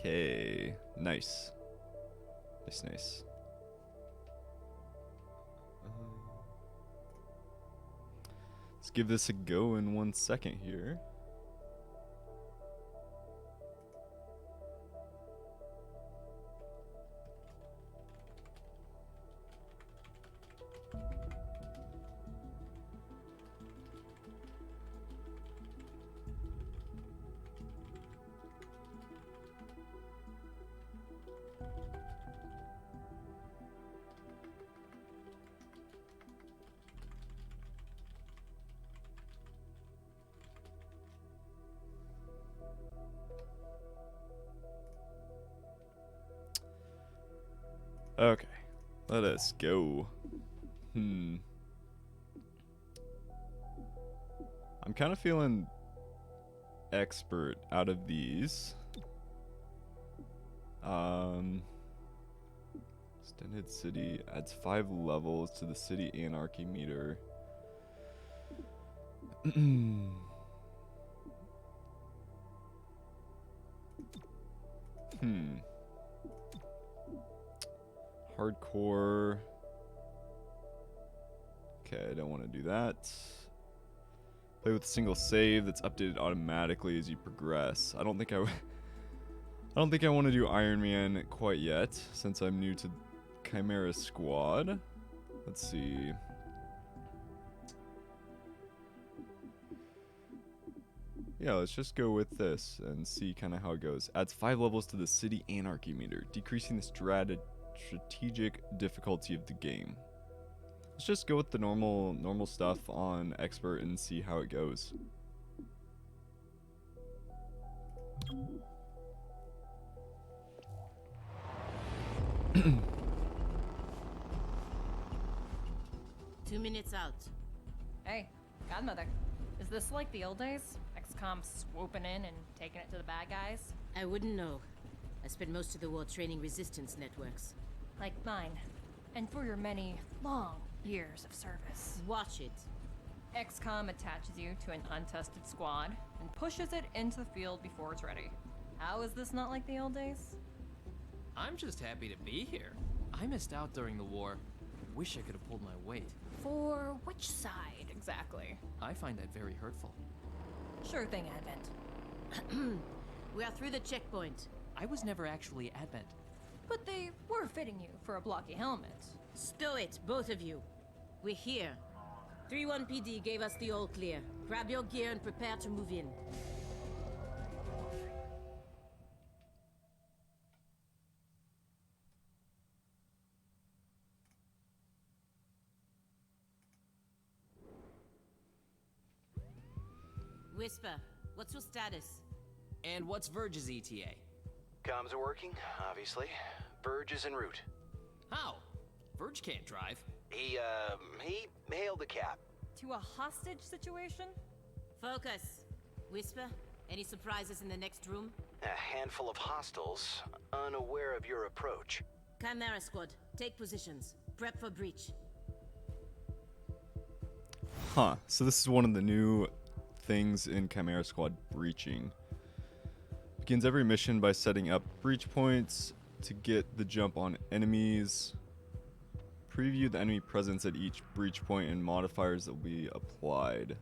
Okay, nice. Nice. Let's give this a go in 1 second here. Okay, let us go. I'm kind of feeling expert out of these. Extended city adds 5 levels to the city anarchy meter. Hardcore. Okay, I don't want to do that. Play with a single save that's updated automatically as you progress. I don't think I want to do Iron Man quite yet, since I'm new to Chimera Squad. Let's see. Yeah, let's just go with this and see kind of how it goes. Adds 5 levels to the city anarchy meter, decreasing the strategic difficulty of the game. Let's just go with the normal stuff on expert and see how it goes. Two minutes out. Hey, Godmother. Is this like the old days? XCOM swooping in and taking it to the bad guys? I wouldn't know. I spent most of the war training resistance networks. Like mine. And for your many, long years of service. Watch it. XCOM attaches you to an untested squad and pushes it into the field before it's ready. How is this not like the old days? I'm just happy to be here. I missed out during the war. Wish I could have pulled my weight. For which side, exactly? I find that very hurtful. Sure thing, Advent. We are through the checkpoint. I was never actually Advent. But they were fitting you for a blocky helmet. Stow it, both of you. We're here. 3-1 PD gave us the all clear. Grab your gear and prepare to move in. Whisper, what's your status? And what's Verge's ETA? Comms are working, obviously. Verge is en route. How? Verge can't drive. He hailed the cap. To a hostage situation? Focus. Whisper, any surprises in the next room? A handful of hostiles, unaware of your approach. Chimera Squad, take positions. Prep for breach. Huh, so this is one of the new things in Chimera Squad, breaching. Begins every mission by setting up breach points to get the jump on enemies. Preview the enemy presence at each breach point and modifiers that will be applied.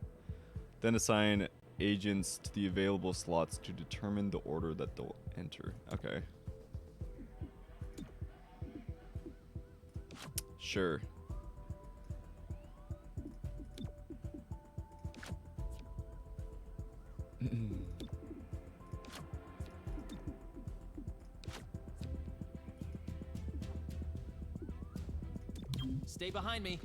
Then assign agents to the available slots to determine the order that they'll enter. Okay. Sure. Stay behind me.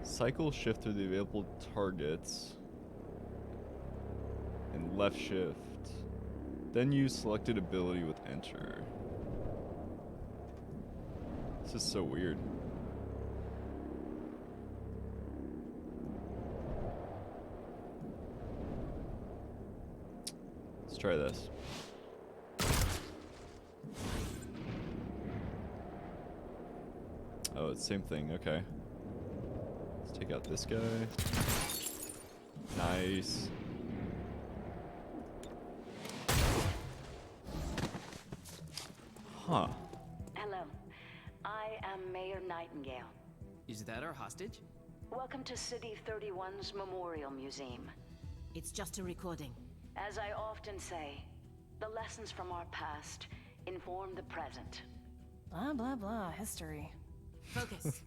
Cycle shift through the available targets and left shift. Then use selected ability with enter. This is so weird. Let's try this. Oh, it's the same thing, okay. Let's take out this guy. Nice. Huh. Hello. I am Mayor Nightingale. Is that our hostage? Welcome to City 31's Memorial Museum. It's just a recording. As I often say, the lessons from our past inform the present. Blah, blah, blah. History. Focus.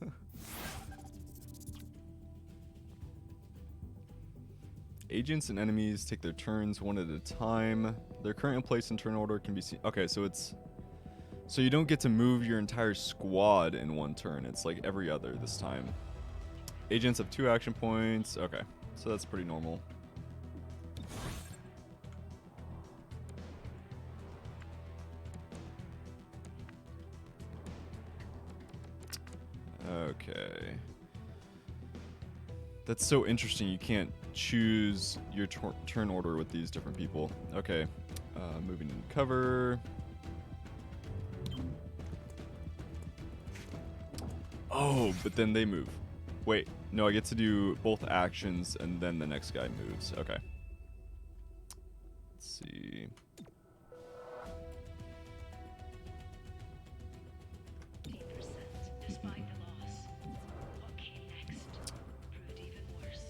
Agents and enemies take their turns one at a time. Their current place and turn order can be seen. Okay, so it's... So you don't get to move your entire squad in one turn. It's like every other this time. Agents have 2 action points. Okay, so that's pretty normal. Okay. That's so interesting. You can't choose your turn order with these different people. Okay. Moving in cover. Oh, but then they move. Wait, no, I get to do both actions and then the next guy moves. Okay. Let's see.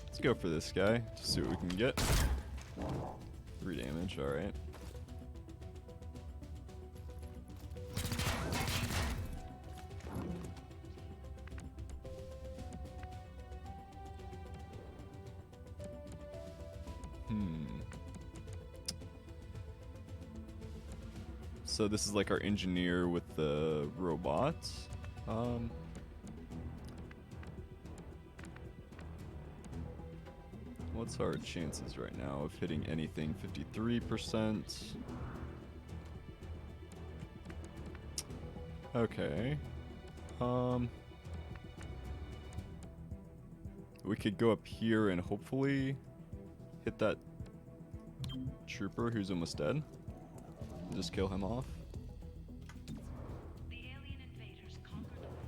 Let's go for this guy. Just see what we can get. 3 damage, alright. So this is like our engineer with the robot. What's our chances right now of hitting anything? 53%. Okay. We could go up here and hopefully hit that trooper who's almost dead. Just kill him off.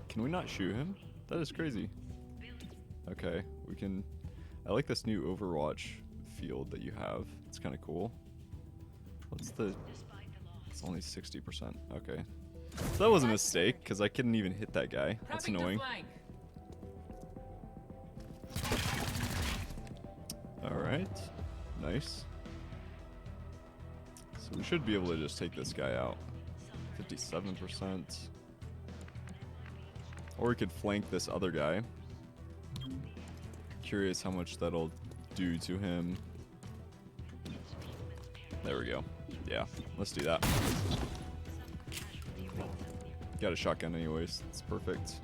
Can we not shoot him? That is crazy. Okay, we can... I like this new Overwatch field that you have. It's kind of cool. What's the... It's only 60%. Okay. So that was a mistake, because I couldn't even hit that guy. That's annoying. Alright. Nice. So we should be able to just take this guy out. 57%. Or we could flank this other guy. Curious how much that'll do to him. There we go. Yeah, let's do that. Got a shotgun anyways. It's perfect.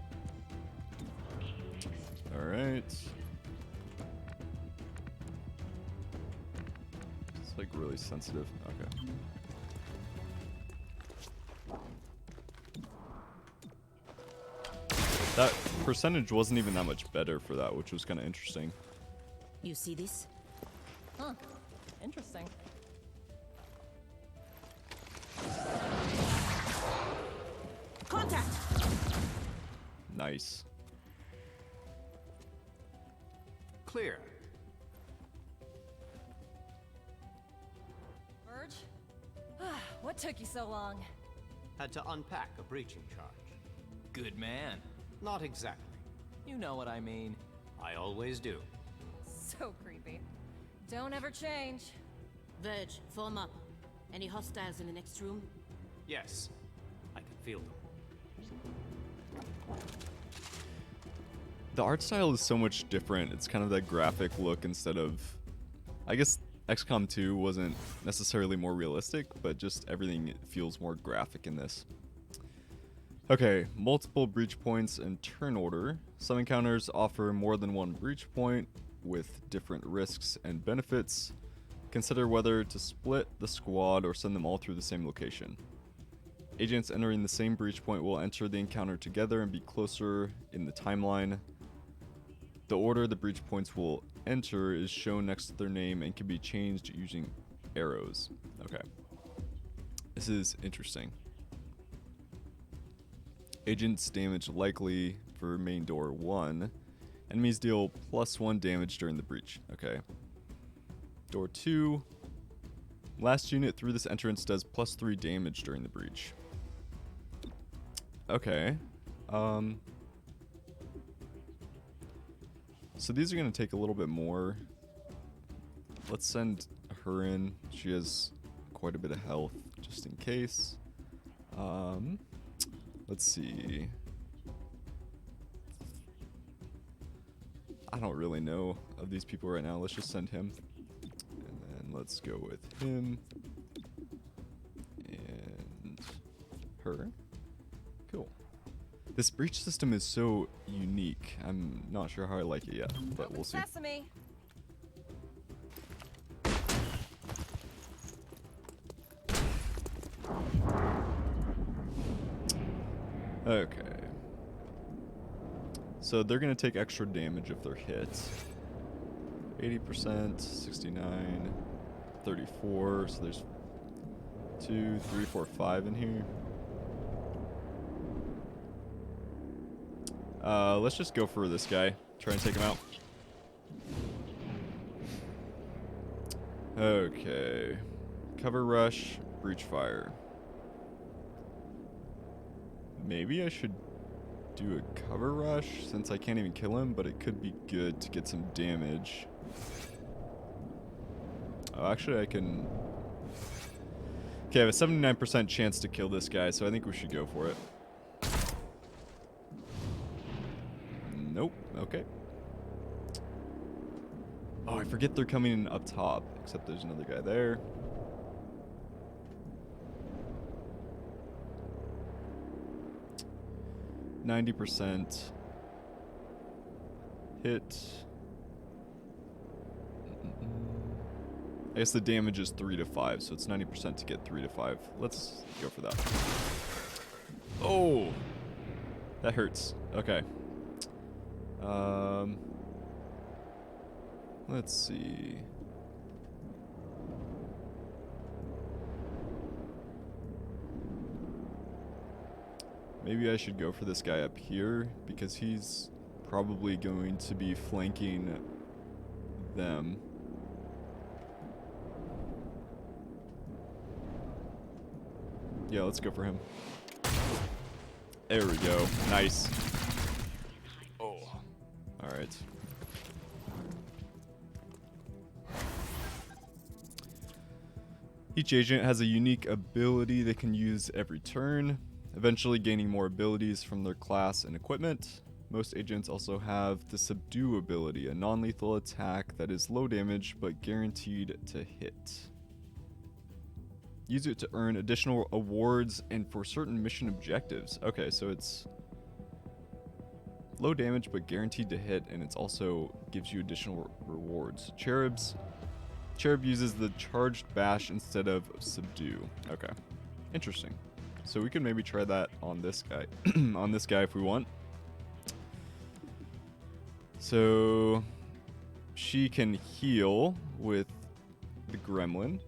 Alright. It's like really sensitive. Okay. That percentage wasn't even that much better for that, which was kind of interesting. You see this? Huh. Interesting. Contact! Nice. Clear. Verge? What took you so long? Had to unpack a breaching charge. Good man. Not exactly. You know what I mean. I always do. So creepy. Don't ever change. Verge, form up. Any hostiles in the next room? Yes, I can feel them. The art style is so much different. It's kind of that graphic look instead of... I guess XCOM 2 wasn't necessarily more realistic, but just everything feels more graphic in this. Okay, multiple breach points and turn order. Some encounters offer more than one breach point with different risks and benefits. Consider whether to split the squad or send them all through the same location. Agents entering the same breach point will enter the encounter together and be closer in the timeline. The order the breach points will enter is shown next to their name and can be changed using arrows. Okay. This is interesting. Agents damage likely for main door 1. Enemies deal +1 damage during the breach. Okay. Door 2. Last unit through this entrance does +3 damage during the breach. Okay. So these are going to take a little bit more. Let's send her in. She has quite a bit of health, just in case. Let's see. I don't really know of these people right now. Let's just send him. And then let's go with him. And her. Cool. This breach system is so unique. I'm not sure how I like it yet, but we'll see. Sesame. Okay. So they're going to take extra damage if they're hit. 80%, 69, 34. So there's 2, 3, 4, 5 in here. Let's just go for this guy. Try and take him out. Okay. Cover rush, breach fire. Maybe I should do a cover rush since I can't even kill him, but it could be good to get some damage. Oh, actually I can... Okay, I have a 79% chance to kill this guy, so I think we should go for it. Nope. Okay. Oh, I forget they're coming in up top, except there's another guy there. %. Hit. I guess the damage is 3 to 5, so it's 90% to get 3 to 5. Let's go for that. Oh! That hurts. Okay. Let's see. Maybe I should go for this guy up here because he's probably going to be flanking them. Yeah, let's go for him. There we go. Nice. Oh. Alright. Each agent has a unique ability they can use every turn, eventually gaining more abilities from their class and equipment. Most agents also have the Subdue ability, a non-lethal attack that is low damage but guaranteed to hit. Use it to earn additional awards and for certain mission objectives. Okay, so it's low damage but guaranteed to hit, and it's also gives you additional rewards. Cherub uses the charged bash instead of subdue. Okay, interesting. So we can maybe try that on this guy. On this guy if we want. So she can heal with the gremlin.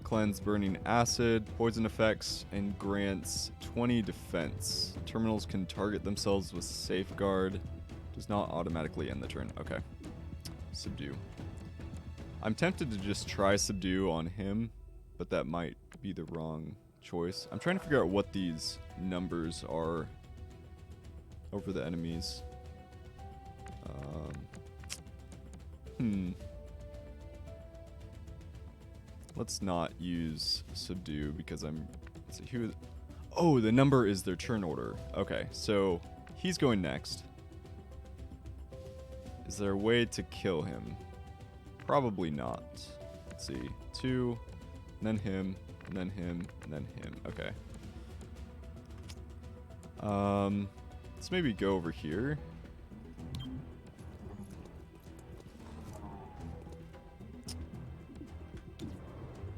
Cleanse burning acid, poison effects, and grants 20 defense. Terminals can target themselves with safeguard. Does not automatically end the turn. Okay. Subdue. I'm tempted to just try subdue on him, but that might be the wrong choice. I'm trying to figure out what these numbers are over the enemies. Let's not use subdue because I'm... Let's see, who... Oh, the number is their turn order. Okay, so he's going next. Is there a way to kill him? Probably not. Let's see. 2, and then him, and then him, and then him. Okay. Let's maybe go over here.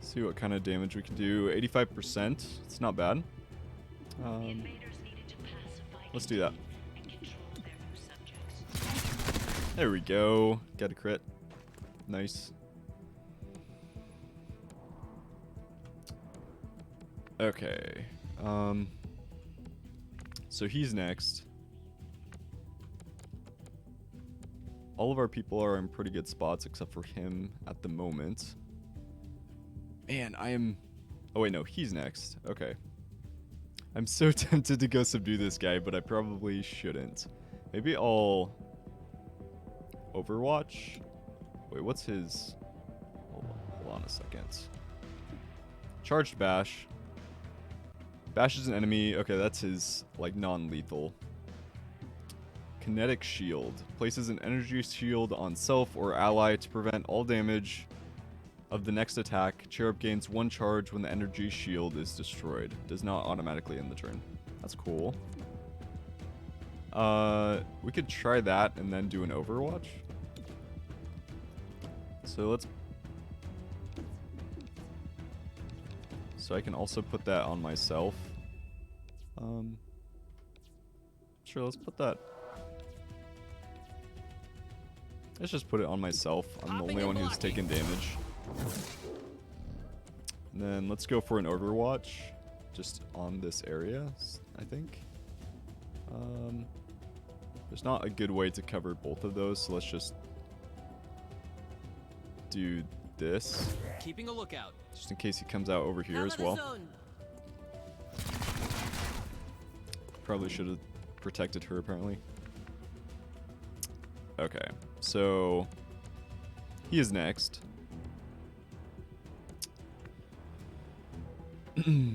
See what kind of damage we can do. 85%. It's not bad. Let's do that. There we go. Got a crit. Nice. Okay. So he's next. All of our people are in pretty good spots except for him at the moment. Man, I am... Oh wait, no, he's next. Okay. I'm so tempted to go subdue this guy, but I probably shouldn't. Maybe I'll... Overwatch? Wait, what's his... Hold on a second. Charged Bash. Bash is an enemy. Okay, that's his, like, non-lethal. Kinetic Shield. Places an energy shield on self or ally to prevent all damage of the next attack. Cherub gains 1 charge when the energy shield is destroyed. Does not automatically end the turn. That's cool. We could try that and then do an Overwatch. So let's... So I can also put that on myself. Sure, let's put that... Let's just put it on myself. I'm the only one who's taken damage. And then let's go for an Overwatch. Just on this area, I think. There's not a good way to cover both of those, so let's just do this. Keeping a lookout. Just in case he comes out over here as Cover the well. zone. Probably should have protected her, apparently. Okay, so he is next.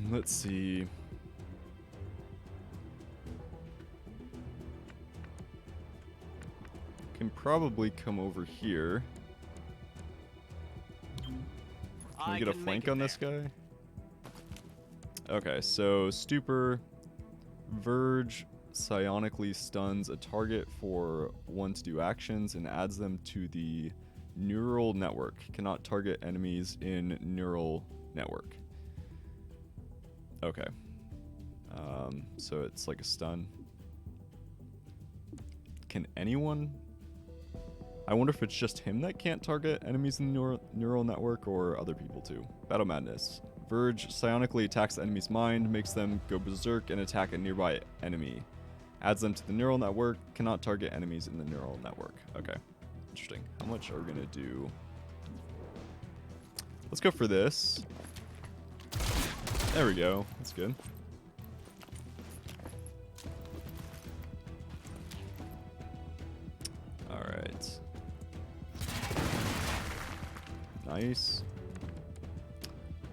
Let's see. Can probably come over here. Can we get a flank on this guy? Okay, so Stupor, Verge psionically stuns a target for 1 to do actions and adds them to the neural network. Cannot target enemies in neural network. Okay. So it's like a stun. Can anyone... I wonder if it's just him that can't target enemies in the neural network or other people too. Battle Madness. Verge psionically attacks the enemy's mind, makes them go berserk and attack a nearby enemy. Adds them to the neural network, cannot target enemies in the neural network. Okay, interesting. How much are we gonna do? Let's go for this. There we go, that's good. Alright. Nice.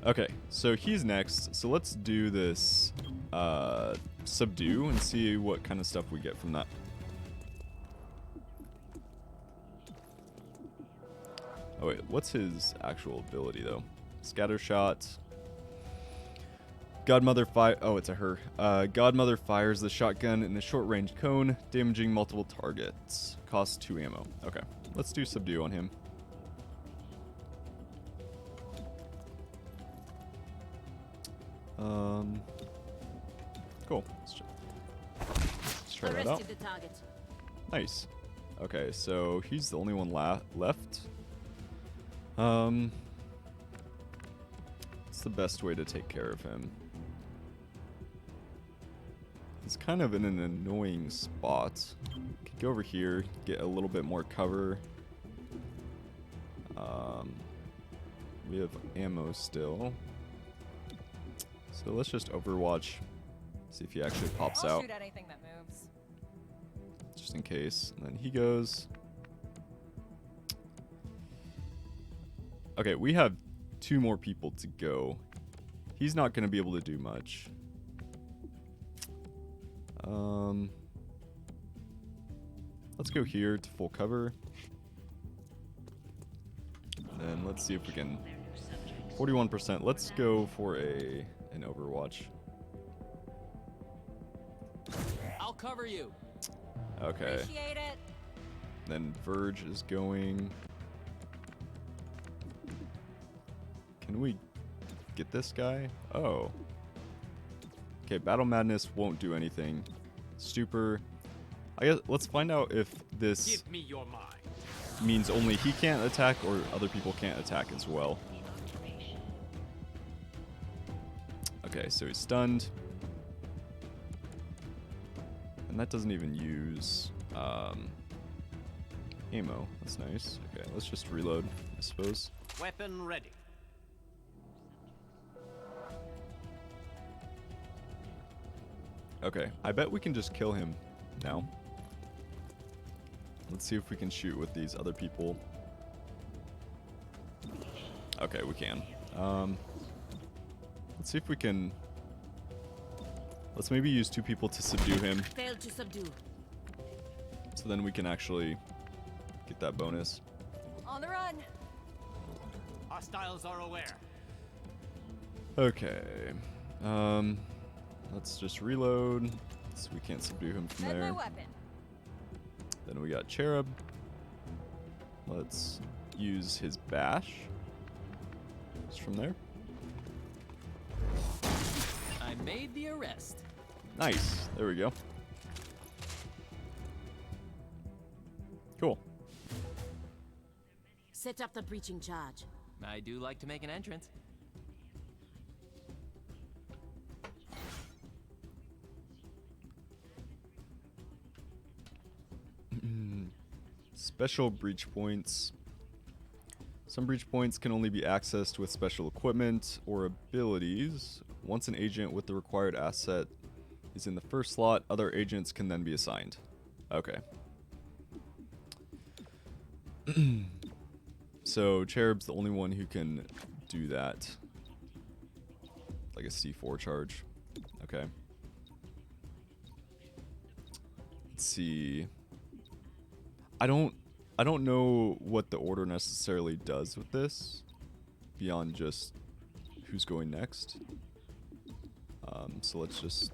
Okay, so he's next. So let's do this subdue and see what kind of stuff we get from that. Oh wait, what's his actual ability though? Scatter shot. Godmother oh, it's a her. Godmother fires the shotgun in a short-range cone, damaging multiple targets. Costs 2 ammo. Okay, let's do subdue on him. Cool. Let's try that out. Arrested the target. Nice. Okay, so he's the only one left. What's the best way to take care of him? He's kind of in an annoying spot. Could go over here, get a little bit more cover. We have ammo still. So let's just Overwatch. See if he actually pops I'll out. shoot anything that moves. Just in case. And then he goes. Okay, we have 2 more people to go. He's not going to be able to do much. Let's go here to full cover. And let's see if we can... 41%. Let's go for an Overwatch. I'll cover you. Okay. Appreciate it. Then Verge is going... Can we get this guy? Oh. Okay, Battle Madness won't do anything. Stupor. I guess let's find out if this Give me your mind. means only he can't attack or other people can't attack as well. Okay, so he's stunned. And that doesn't even use ammo. That's nice. Okay, let's just reload, I suppose. Weapon ready. Okay, I bet we can just kill him now. Let's see if we can shoot with these other people. Okay, we can. Let's see if we can... Let's maybe use 2 people to subdue him. Failed to subdue. So then we can actually get that bonus. On the run. Hostiles are aware. Okay. Let's just reload. So we can't subdue him from Send my there. weapon. Then we got Cherub. Let's use his bash. Just from there. I made the arrest. Nice. There we go. Cool. Set up the breaching charge. I do like to make an entrance. Special breach points. Some breach points can only be accessed with special equipment or abilities. Once an agent with the required asset is in the first slot, other agents can then be assigned. Okay. So Cherub's the only one who can do that. Like a C4 charge. Okay. Let's see. I don't know what the order necessarily does with this beyond just who's going next. So let's just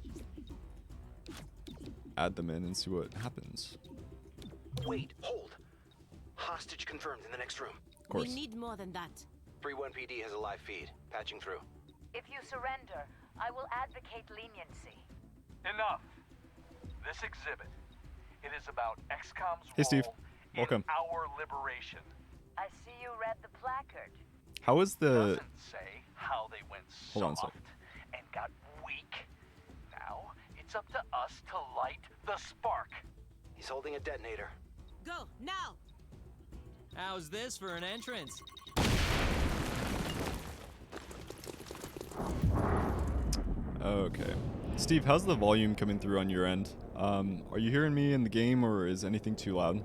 add them in and see what happens. Wait, hold. Hostage confirmed in the next room. Of course. We need more than that. 3-1 PD has a live feed. Patching through. If you surrender, I will advocate leniency. Enough. This exhibit, it is about XCOM's Hey, Steve. role Welcome. in our liberation. I see you read the placard. How is the... Doesn't say how they went Hold on a soft sec. and got weak. Now it's up to us to light the spark. He's holding a detonator. Go, now! How's this for an entrance? Okay. Steve, how's the volume coming through on your end? Are you hearing me in the game, or is anything too loud?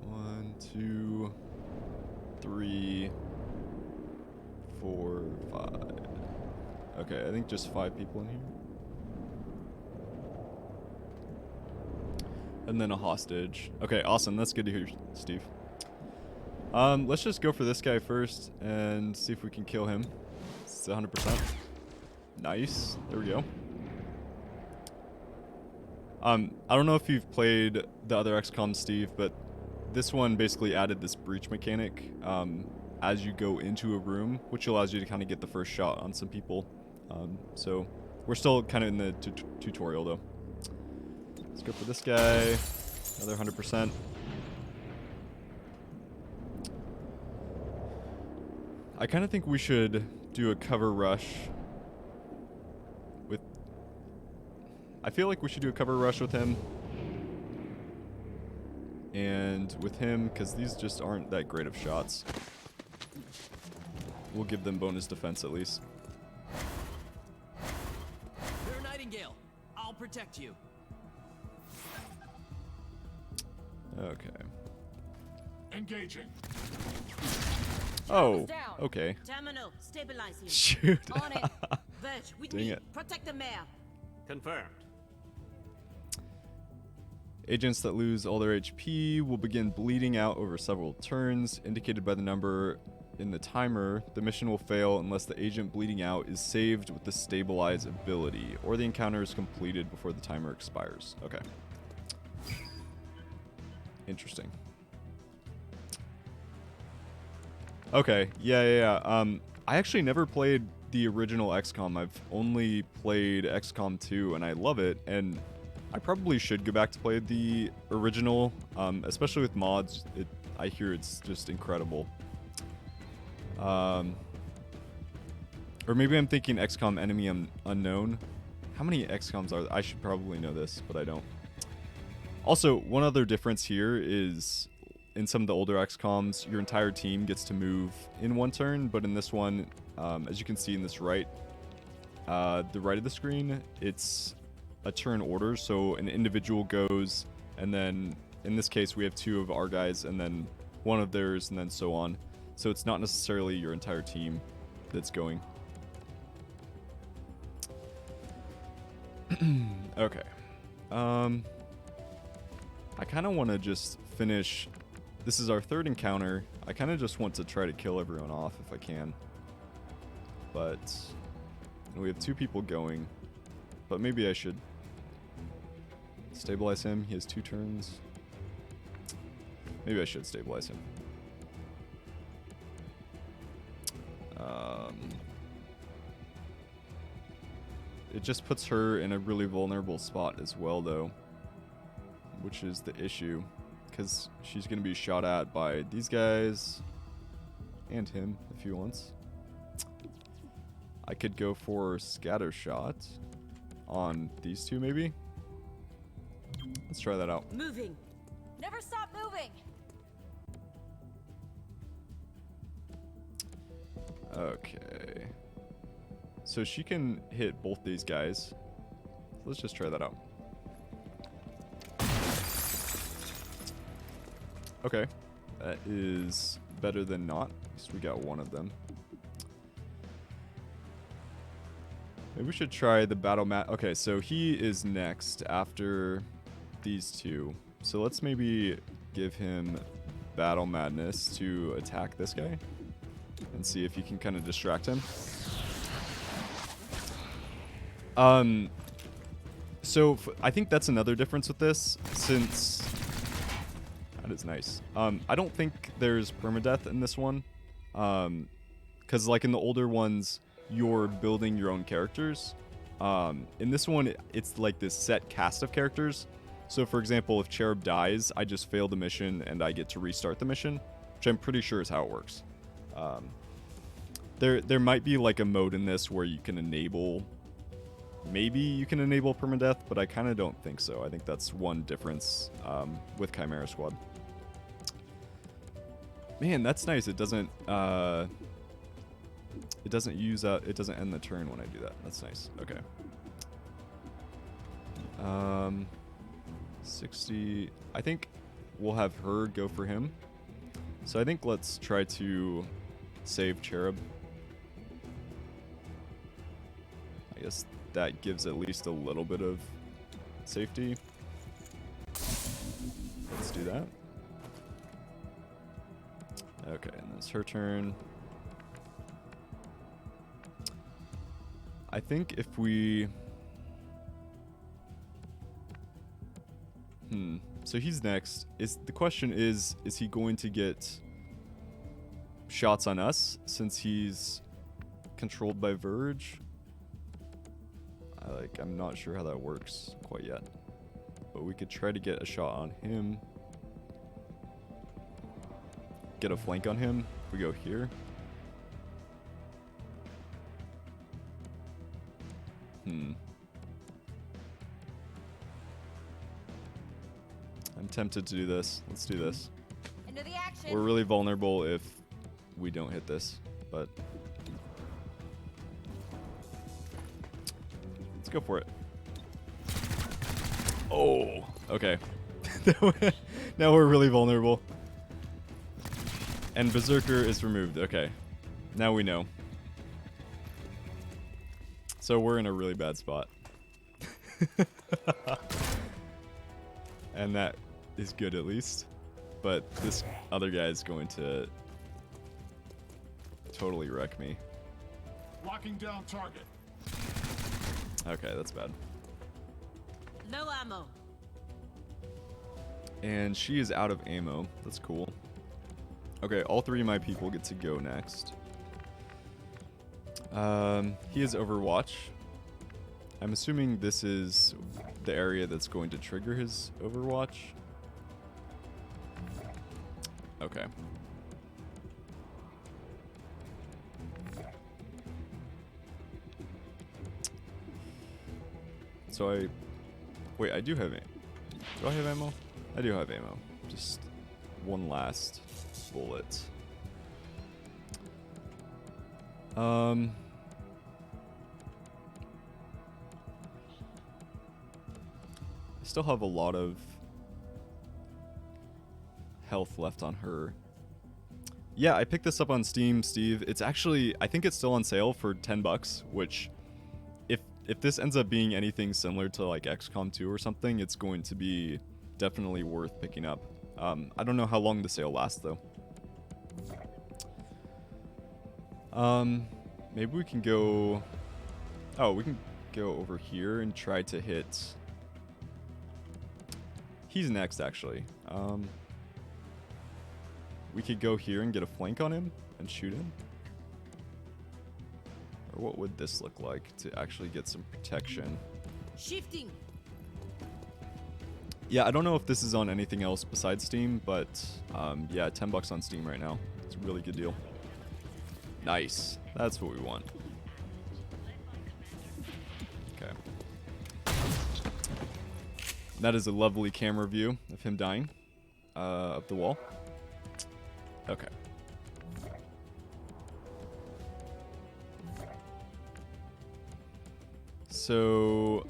One, two, three, 4, 5. Okay, I think just 5 people in here. And then a hostage. Okay, awesome. That's good to hear, Steve. Let's just go for this guy first and see if we can kill him. It's 100%. Nice. There we go. I don't know if you've played the other XCOM, Steve, but this one basically added this breach mechanic as you go into a room, which allows you to kind of get the first shot on some people. So we're still kind of in the tutorial, though. Let's go for this guy. Another 100%. I kind of think we should do a cover rush with... I feel like we should do a cover rush with him. And with him, because these just aren't that great of shots. We'll give them bonus defense at least. You're Nightingale. I'll protect you. Okay. Engaging. Oh, down. okay. Terminal, stabilize him. Shoot. On it. Verge, with Dang me. it. Protect the mayor. Confirmed. Agents that lose all their HP will begin bleeding out over several turns, indicated by the number in the timer. The mission will fail unless the agent bleeding out is saved with the stabilize ability, or the encounter is completed before the timer expires. Okay. Interesting. Okay, yeah. I actually never played the original XCOM. I've only played XCOM 2, and I love it, and I probably should go back to play the original, especially with mods. I hear it's just incredible. Or maybe I'm thinking XCOM Enemy Unknown, How many XCOMs are there? I should probably know this, but I don't. Also, one other difference here is in some of the older XCOMs, your entire team gets to move in one turn, but in this one, as you can see in this the right of the screen, it's a turn order, so an individual goes, and then in this case we have 2 of our guys, and then 1 of theirs, and then so on. So it's not necessarily your entire team that's going. Okay. I kind of want to just finish. This is our 3rd encounter. I kind of just want to try to kill everyone off if I can. But we have 2 people going. But maybe I should stabilize him. He has 2 turns. Maybe I should stabilize him. It just puts her in a really vulnerable spot as well, though, which is the issue, because she's going to be shot at by these guys and him if he wants. I could go for scatter shot on these 2, maybe. Let's try that out. Moving. Never stop moving! Okay. So she can hit both these guys. Let's just try that out. Okay. That is better than not. At least we got 1 of them. Maybe we should try the battle mat. Okay, so he is next after these 2. So let's maybe give him battle madness to attack this guy and see if he can kind of distract him. So I think that's another difference with this, since that is nice. I don't think there's permadeath in this one, because like in the older ones, you're building your own characters. In this one, it's like this set cast of characters. So for example, if Cherub dies, I just fail the mission and I get to restart the mission, which I'm pretty sure is how it works. There might be like a mode in this where you can enable. Maybe you can enable permadeath, but I kind of don't think so. I think that's one difference with Chimera Squad. Man, that's nice. It doesn't use it doesn't end the turn when I do that. That's nice. Okay. 60. I think we'll have her go for him. So I think let's try to save Cherub. I guess that gives at least a little bit of safety. Let's do that. Okay, and it's her turn. I think if we... So he's next. The question is he going to get shots on us since he's controlled by Verge? I'm not sure how that works quite yet. But we could try to get a shot on him. Get a flank on him if we go here. I'm tempted to do this. Let's do this. Into the action. We're really vulnerable if we don't hit this, but let's go for it. Oh, okay. Now we're really vulnerable. And Berserker is removed. Okay. Now we know. So we're in a really bad spot. And that is good at least. But this other guy is going to totally wreck me. Locking down target. Okay, that's bad. Low ammo. And she is out of ammo. That's cool. Okay, all 3 of my people get to go next. He has Overwatch. I'm assuming this is the area that's going to trigger his Overwatch. Okay. So wait, I do have ammo. Do I have ammo? I do have ammo. Just one last bullet. I still have a lot of health left on her. Yeah, I picked this up on Steam, Steve. It's actually, I think it's still on sale for 10 bucks, which if this ends up being anything similar to like XCOM 2 or something, it's going to be definitely worth picking up. I don't know how long the sale lasts though. Maybe we can go, oh, we can go over here and try to hit, he's next actually. We could go here and get a flank on him and shoot him. Or what would this look like to actually get some protection? Shifting. Yeah, I don't know if this is on anything else besides Steam, but yeah, 10 bucks on Steam right now. It's a really good deal. Nice. That's what we want. Okay. That is a lovely camera view of him dying up the wall. Okay. So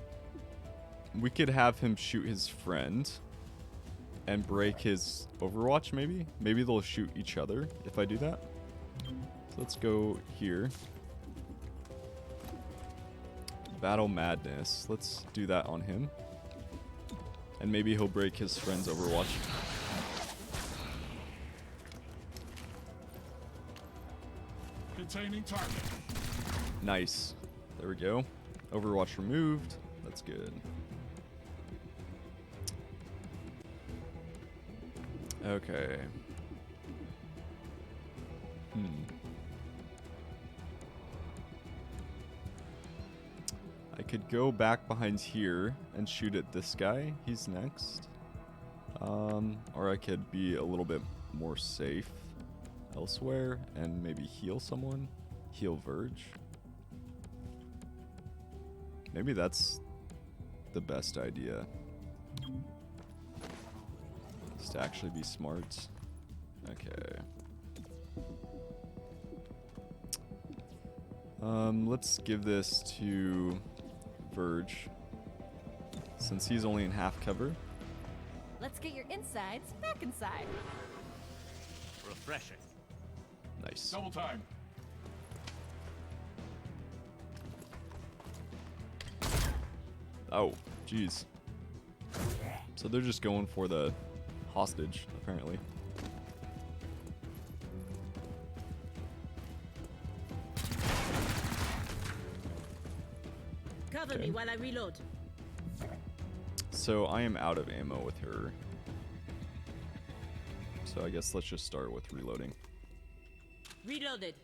we could have him shoot his friend and break his Overwatch, maybe? Maybe they'll shoot each other if I do that. So let's go here. Battle Madness. Let's do that on him. And maybe he'll break his friend's Overwatch. Containing target. Nice. There we go. Overwatch removed. That's good. Okay. I could go back behind here and shoot at this guy. He's next. Or I could be a little bit more safe elsewhere and maybe heal someone. Heal Verge. Maybe that's the best idea. Is to actually be smart. Okay. Let's give this to Verge, since he's only in half cover. Let's get your insides back inside. Refreshing. Nice. Double time. Oh, jeez. So they're just going for the hostage, apparently. Cover me while I reload. So I am out of ammo with her. So I guess let's just start with reloading. Reloaded.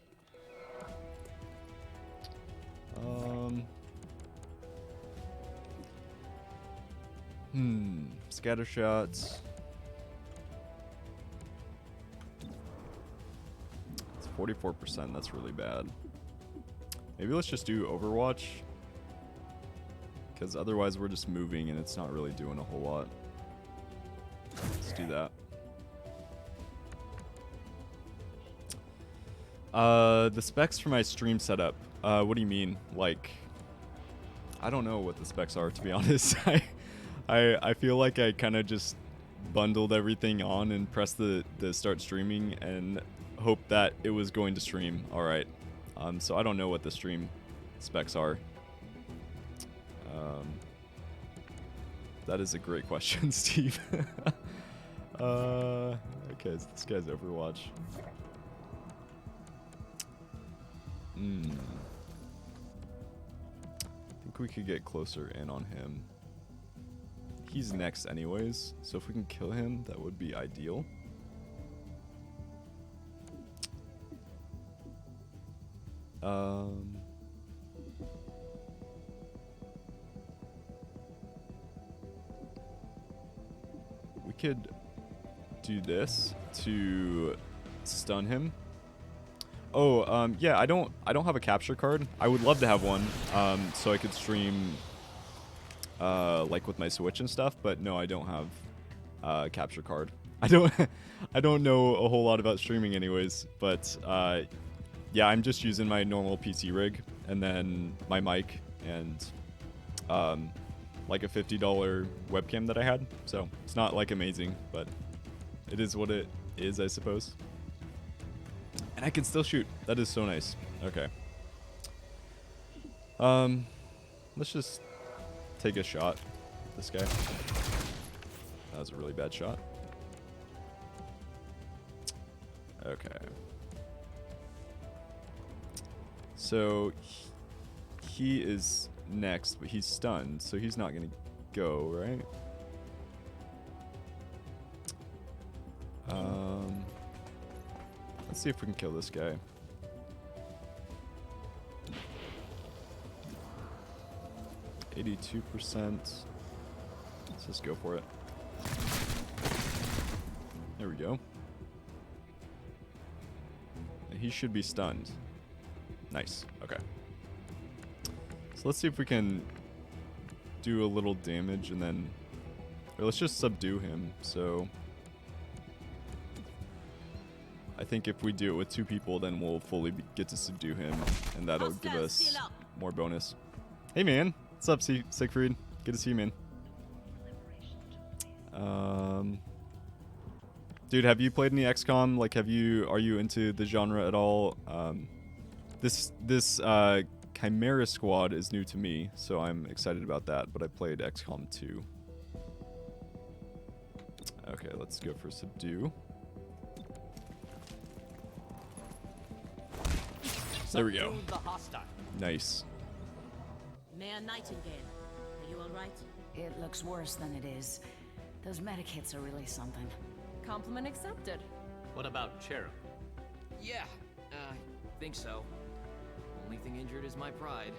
Scatter shots. It's 44%. That's really bad. Maybe let's just do Overwatch, because otherwise we're just moving and it's not really doing a whole lot. Let's do that. The specs for my stream setup. What do you mean? Like, I don't know what the specs are, to be honest. I feel like I kind of just bundled everything on and pressed the start streaming and hoped that it was going to stream. All right. So I don't know what the stream specs are. That is a great question, Steve. Okay, so this guy's Overwatch. I think we could get closer in on him. He's next anyways, so if we can kill him, that would be ideal. We could do this to stun him. Oh, yeah, I don't have a capture card. I would love to have one, so I could stream like with my Switch and stuff. But no, I don't have a capture card. I don't I don't know a whole lot about streaming anyways. But yeah, I'm just using my normal PC rig and then my mic and like a $50 webcam that I had. So it's not like amazing, but it is what it is, I suppose. And I can still shoot. That is so nice. Okay. Let's just take a shot at this guy. That was a really bad shot. Okay. So he is next, but he's stunned, so he's not gonna go, right? Let's see if we can kill this guy. $82%. Let's just go for it. There we go. He should be stunned. Nice. Okay. So let's see if we can do a little damage and then... Or let's just subdue him. So... I think if we do it with 2 people, then we'll fully get to subdue him. And that'll give us more bonus. Hey man! What's up, Siegfried? Good to see you, man. Dude, have you played any XCOM? Like, are you into the genre at all? This Chimera Squad is new to me, so I'm excited about that, but I played XCOM 2. Okay, let's go for subdue. There we go. Nice. Mayor Nightingale, are you alright? It looks worse than it is. Those medikits are really something. Compliment accepted. What about Cherub? Yeah, think so. Only thing injured is my pride.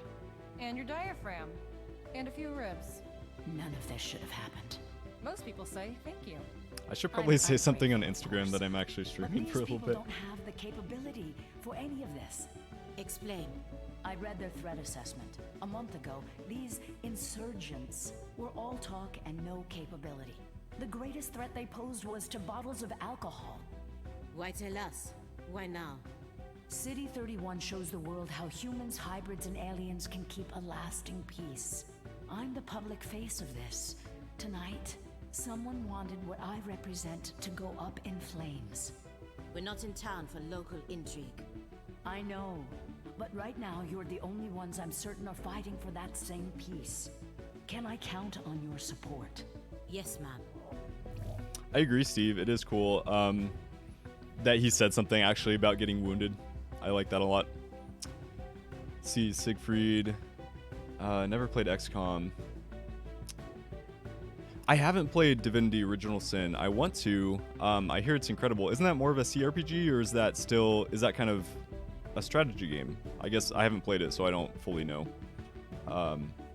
And your diaphragm. And a few ribs. None of this should have happened. Most people say thank you. I should probably say something on grateful, of Instagram course. that I'm actually streaming But for a these little people bit. don't have the capability for any of this. Explain. I read their threat assessment. A month ago, these insurgents were all talk and no capability. The greatest threat they posed was to bottles of alcohol. Why tell us? Why now? City 31 shows the world how humans, hybrids, and aliens can keep a lasting peace. I'm the public face of this. Tonight, someone wanted what I represent to go up in flames. We're not in town for local intrigue. I know, but right now you're the only ones I'm certain are fighting for that same peace. Can I count on your support? Yes, ma'am. I agree, Steve. It is cool that he said something actually about getting wounded. I like that a lot. See, Siegfried. Never played XCOM. I haven't played Divinity Original Sin. I want to. I hear it's incredible. Isn't that more of a CRPG, or is that kind of a strategy game? I guess I haven't played it, so I don't fully know.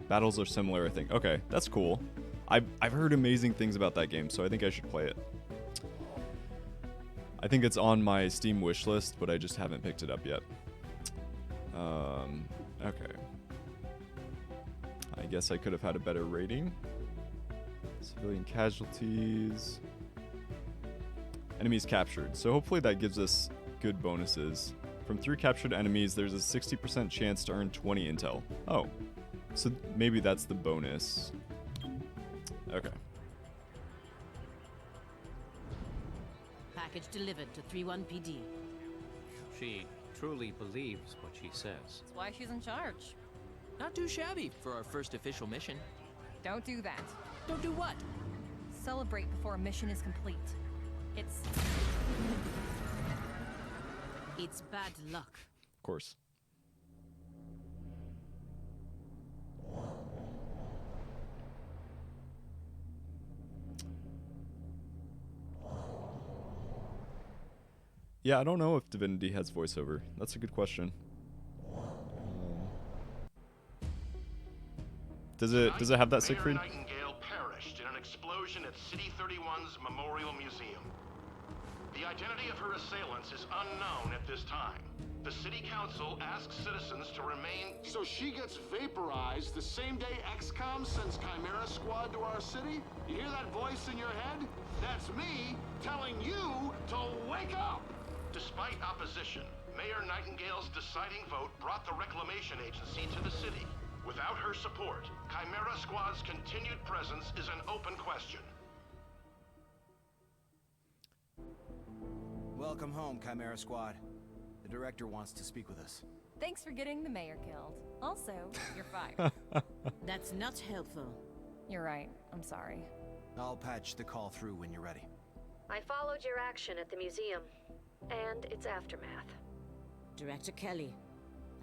Battles are similar, I think. Okay, that's cool. I've heard amazing things about that game, so I think I should play it. I think it's on my Steam wish list, but I just haven't picked it up yet. Okay. I guess I could have had a better rating. Civilian casualties. Enemies captured. So hopefully that gives us good bonuses. From 3 captured enemies, there's a 60% chance to earn 20 intel. Oh. So maybe that's the bonus. Okay. Package delivered to 31 PD. She truly believes what she says. That's why she's in charge. Not too shabby for our first official mission. Don't do that. Don't do what? Celebrate before a mission is complete. It's bad luck. Of course. Yeah, I don't know if Divinity has voiceover. That's a good question. Does it have that, Siegfried? Nightingale perished in an explosion at City 31's Memorial Museum. The identity of her assailants is unknown at this time. The city council asks citizens to remain... So she gets vaporized the same day XCOM sends Chimera Squad to our city? You hear that voice in your head? That's me telling you to wake up! Despite opposition, Mayor Nightingale's deciding vote brought the Reclamation Agency to the city. Without her support, Chimera Squad's continued presence is an open question. Welcome home, Chimera Squad. The director wants to speak with us. Thanks for getting the mayor killed. Also, you're fired. That's not helpful. You're right. I'm sorry. I'll patch the call through when you're ready. I followed your action at the museum and its aftermath. Director Kelly,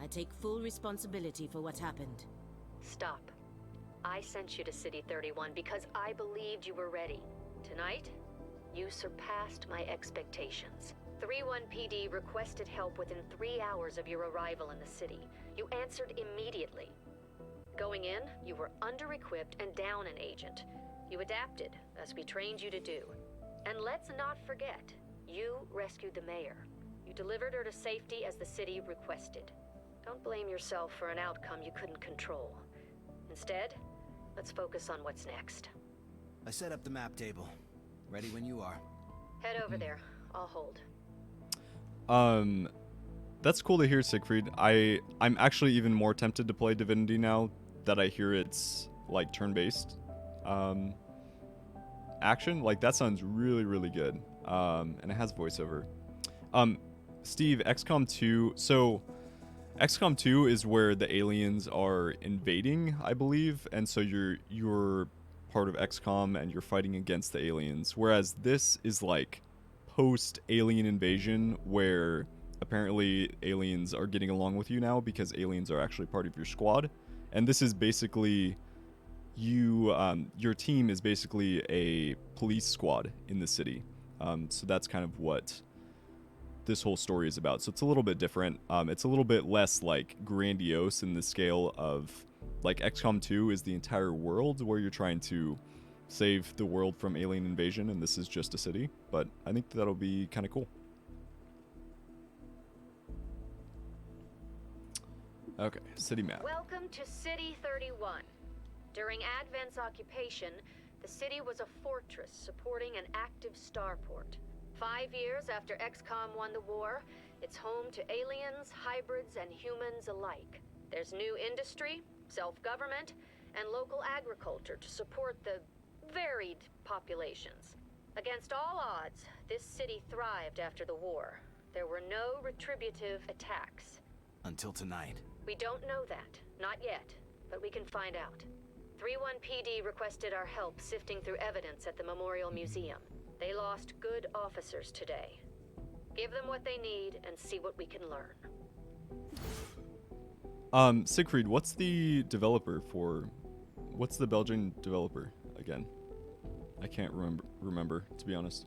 I take full responsibility for what happened. Stop. I sent you to City 31 because I believed you were ready. Tonight, you surpassed my expectations. 3-1 PD requested help within 3 hours of your arrival in the city. You answered immediately. Going in, you were under-equipped and down an agent. You adapted, as we trained you to do. And let's not forget, you rescued the mayor. You delivered her to safety as the city requested. Don't blame yourself for an outcome you couldn't control. Instead, let's focus on what's next. I set up the map table. Ready when you are. Head over there. I'll hold. That's cool to hear, Siegfried. I'm actually even more tempted to play Divinity now that I hear it's like turn-based action. Like that sounds really, really good. And it has voiceover. Steve, XCOM 2. So XCOM 2 is where the aliens are invading, I believe, and so you're part of XCOM and you're fighting against the aliens. Whereas this is like post-alien invasion, where apparently aliens are getting along with you now because aliens are actually part of your squad. And this is basically your team is basically a police squad in the city. So that's kind of what this whole story is about. So it's a little bit different. It's a little bit less like grandiose in the scale of like XCOM 2 is the entire world where you're trying to save the world from alien invasion, and this is just a city. But I think that'll be kind of cool. Okay, city map. Welcome to City 31. During Advent's occupation, the city was a fortress supporting an active starport. 5 years after XCOM won the war, it's home to aliens, hybrids, and humans alike. There's new industry, self-government, and local agriculture to support the varied populations. Against all odds, this city thrived after the war. There were no retributive attacks. Until tonight. We don't know that. Not yet. But we can find out. 3-1 PD requested our help sifting through evidence at the Memorial Museum. They lost good officers today. Give them what they need and see what we can learn. Siegfried, what's the Belgian developer again? I can't remember, to be honest.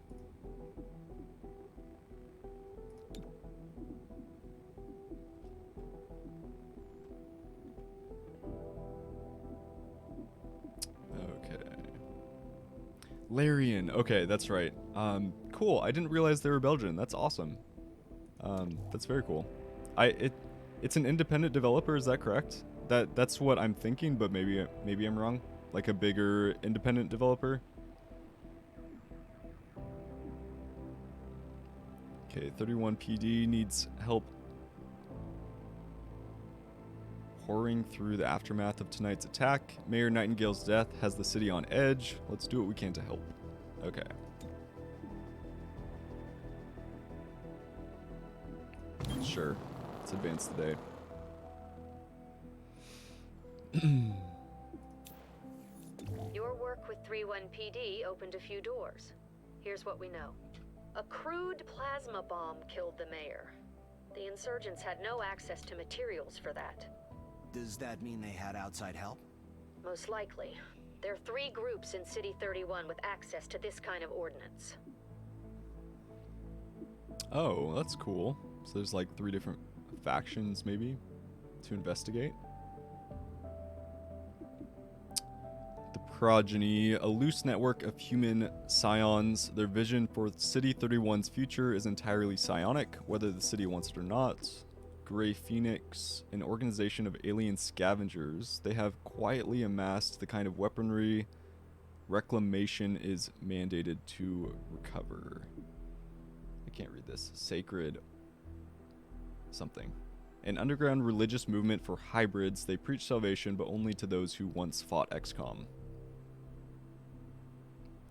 Okay. Larian. Okay, that's right. Cool. I didn't realize they were Belgian. That's awesome. That's very cool. It's an independent developer, is that correct? That's what I'm thinking, but maybe I'm wrong. Like a bigger independent developer. Okay, 31 PD needs help pouring through the aftermath of tonight's attack. Mayor Nightingale's death has the city on edge. Let's do what we can to help. Okay. Sure. Let's advance the day. Your work with 3-1 PD opened a few doors. Here's what we know. A crude plasma bomb killed the mayor. The insurgents had no access to materials for that. Does that mean they had outside help? Most likely. There are 3 groups in City 31 with access to this kind of ordnance. Oh, that's cool. So there's like 3 different factions, maybe, to investigate. The Progeny, a loose network of human scions. Their vision for City 31's future is entirely psionic, whether the city wants it or not. Grey Phoenix, an organization of alien scavengers. They have quietly amassed the kind of weaponry reclamation is mandated to recover. I can't read this. Sacred something. An underground religious movement for hybrids. They preach salvation, but only to those who once fought XCOM.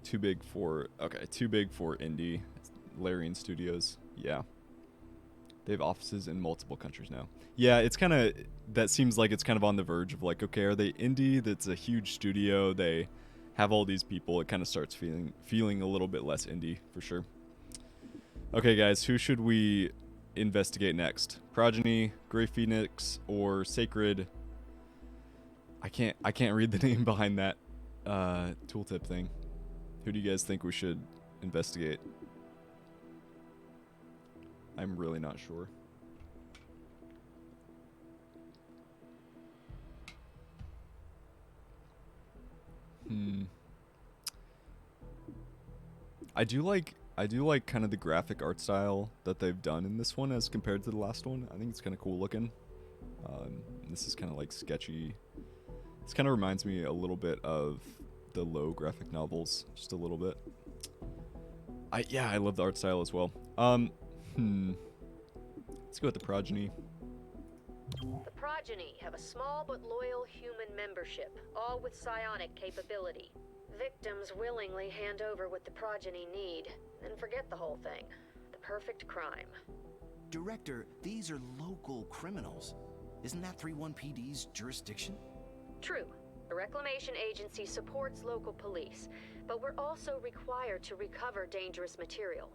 Too big for indie. Larian Studios. Yeah. They have offices in multiple countries now. Yeah, it's kind of, that seems like it's kind of on the verge of like, okay, are they indie? That's a huge studio. They have all these people. It kind of starts feeling a little bit less indie for sure. Okay, guys, who should we investigate next? Progeny, Grey Phoenix, or Sacred? I can't read the name behind that tooltip thing. Who do you guys think we should investigate? I'm really not sure. I do like kind of the graphic art style that they've done in this one as compared to the last one. I think it's kind of cool looking. This is kind of like sketchy. This kind of reminds me a little bit of the low graphic novels, just a little bit. I love the art style as well. Let's go with the Progeny. The Progeny have a small but loyal human membership, all with psionic capability. Victims willingly hand over what the Progeny need, then forget the whole thing. The perfect crime. Director, these are local criminals. Isn't that 3-1 PD's jurisdiction? True. The Reclamation Agency supports local police, but we're also required to recover dangerous material.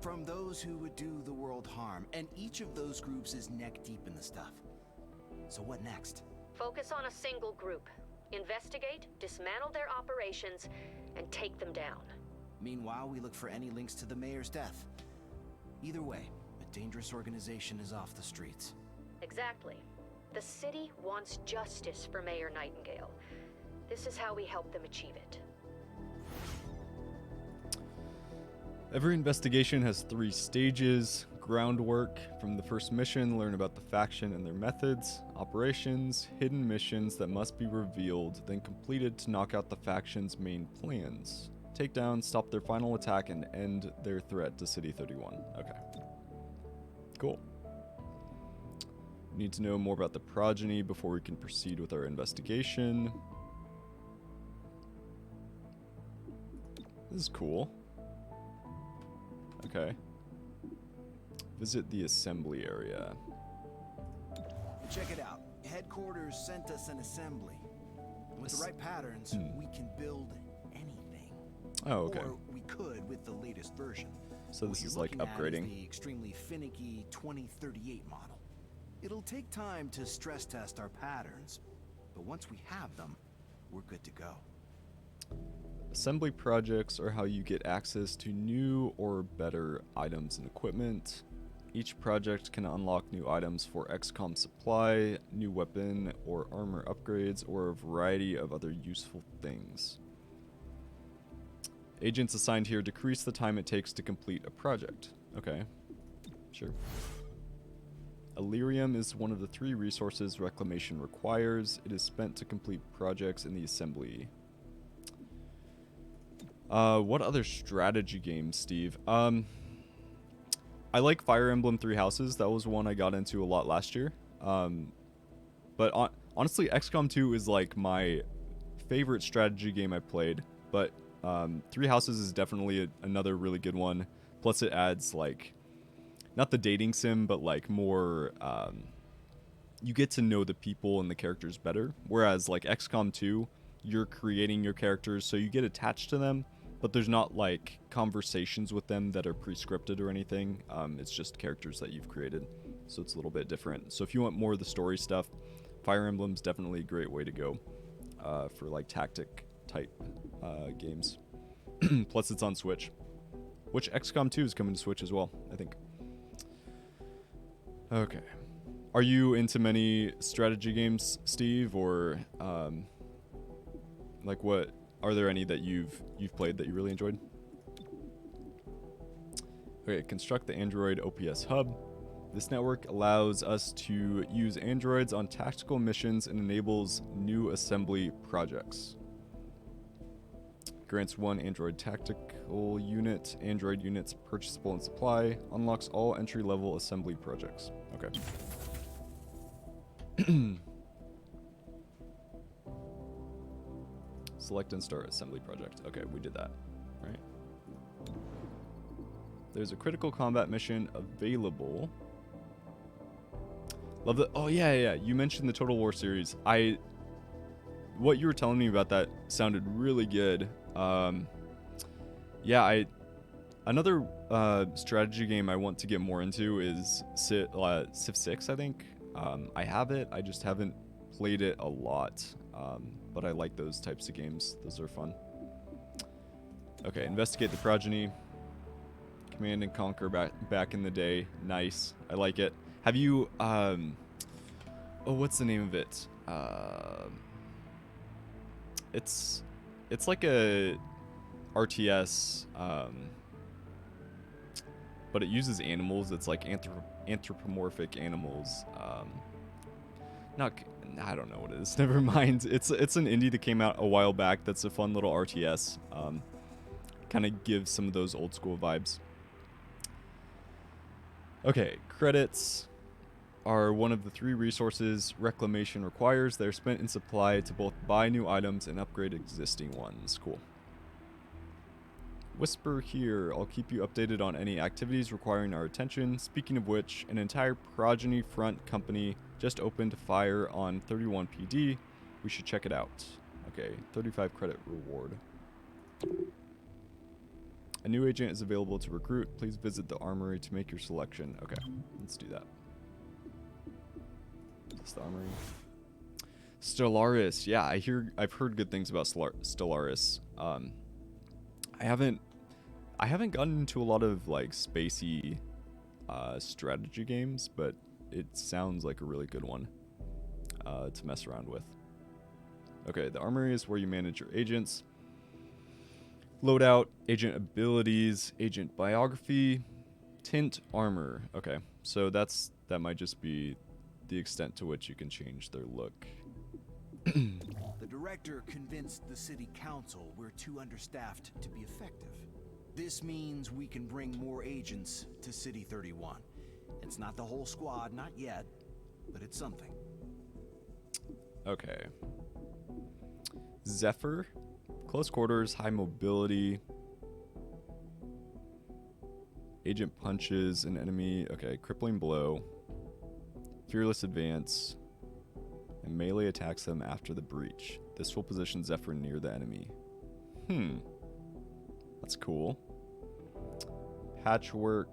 From those who would do the world harm, and each of those groups is neck deep in the stuff. So what next? Focus on a single group. Investigate, dismantle their operations, and take them down. Meanwhile, we look for any links to the mayor's death. Either way, a dangerous organization is off the streets. Exactly. The city wants justice for Mayor Nightingale. This is how we help them achieve it. Every investigation has 3 stages. Groundwork. From the first mission, learn about the faction and their methods. Operations. Hidden missions that must be revealed, then completed to knock out the faction's main plans. Take down, stop their final attack, and end their threat to City 31. Okay. Cool. We need to know more about the Progeny before we can proceed with our investigation. This is cool. Okay. Visit the assembly area. Check it out. Headquarters sent us an assembly. With the right patterns, we can build anything. Oh, okay. Or we could with the latest version. So this is like upgrading. The extremely finicky 2038 model. It'll take time to stress test our patterns, but once we have them, we're good to go. Assembly projects are how you get access to new or better items and equipment. Each project can unlock new items for XCOM supply, new weapon or armor upgrades, or a variety of other useful things. Agents assigned here decrease the time it takes to complete a project. Okay, sure. Illyrium is one of the 3 resources Reclamation requires. It is spent to complete projects in the assembly. What other strategy games, Steve? I like Fire Emblem 3 Houses. That was one I got into a lot last year. But honestly, XCOM 2 is like my favorite strategy game I played. But 3 Houses is definitely another really good one. Plus it adds like, not the dating sim, but like more, you get to know the people and the characters better. Whereas like XCOM 2, you're creating your characters, so you get attached to them, but there's not like conversations with them that are pre-scripted or anything. It's just characters that you've created, so it's a little bit different. So if you want more of the story stuff, Fire Emblem's definitely a great way to go for like tactic type games. Plus it's on Switch, which XCOM 2 is coming to Switch as well, I think. Okay. Are you into many strategy games, Steve, or like what are there any that you've played that you really enjoyed? Okay, construct the Android OPS hub. This network allows us to use androids on tactical missions and enables new assembly projects. Grants 1 android tactical unit, android units purchasable in supply, unlocks all entry-level assembly projects. Okay. Select and start assembly project. Okay, we did that, right? There's a critical combat mission available. Love the, oh yeah, you mentioned the Total War series. What you were telling me about that sounded really good. Yeah, another strategy game I want to get more into is Civ 6, I think. I have it, I just haven't played it a lot. But I like those types of games. Those are fun. Okay, investigate the progeny. Command and Conquer back in the day. Nice. I like it. Have you oh, what's the name of it? It's like a RTS, but it uses animals. It's like anthropomorphic animals. I don't know what it is. Never mind. It's an indie that came out a while back. That's a fun little RTS. Kind of gives some of those old school vibes. Okay, credits are one of the 3 resources Reclamation requires. They're spent in supply to both buy new items and upgrade existing ones. Cool. Whisper here. I'll keep you updated on any activities requiring our attention. Speaking of which, an entire Progeny Front company just opened fire on 31 PD. We should check it out. Okay, 35 credit reward. A new agent is available to recruit. Please visit the armory to make your selection. Okay, let's do that. It's the armory. Stellaris. Yeah, I've heard good things about Stellaris. I haven't gotten into a lot of like spacey strategy games, but it sounds like a really good one to mess around with. Okay, the armory is where you manage your agents. Loadout, agent abilities, agent biography, tint armor. Okay, so that might just be the extent to which you can change their look. The director convinced the city council we're too understaffed to be effective. This means we can bring more agents to City 31. It's not the whole squad, not yet, but it's something. Okay. Zephyr. Close quarters, high mobility. Agent punches an enemy. Okay, crippling blow. Fearless advance. And melee attacks them after the breach. This will position Zephyr near the enemy. That's cool. Patchwork.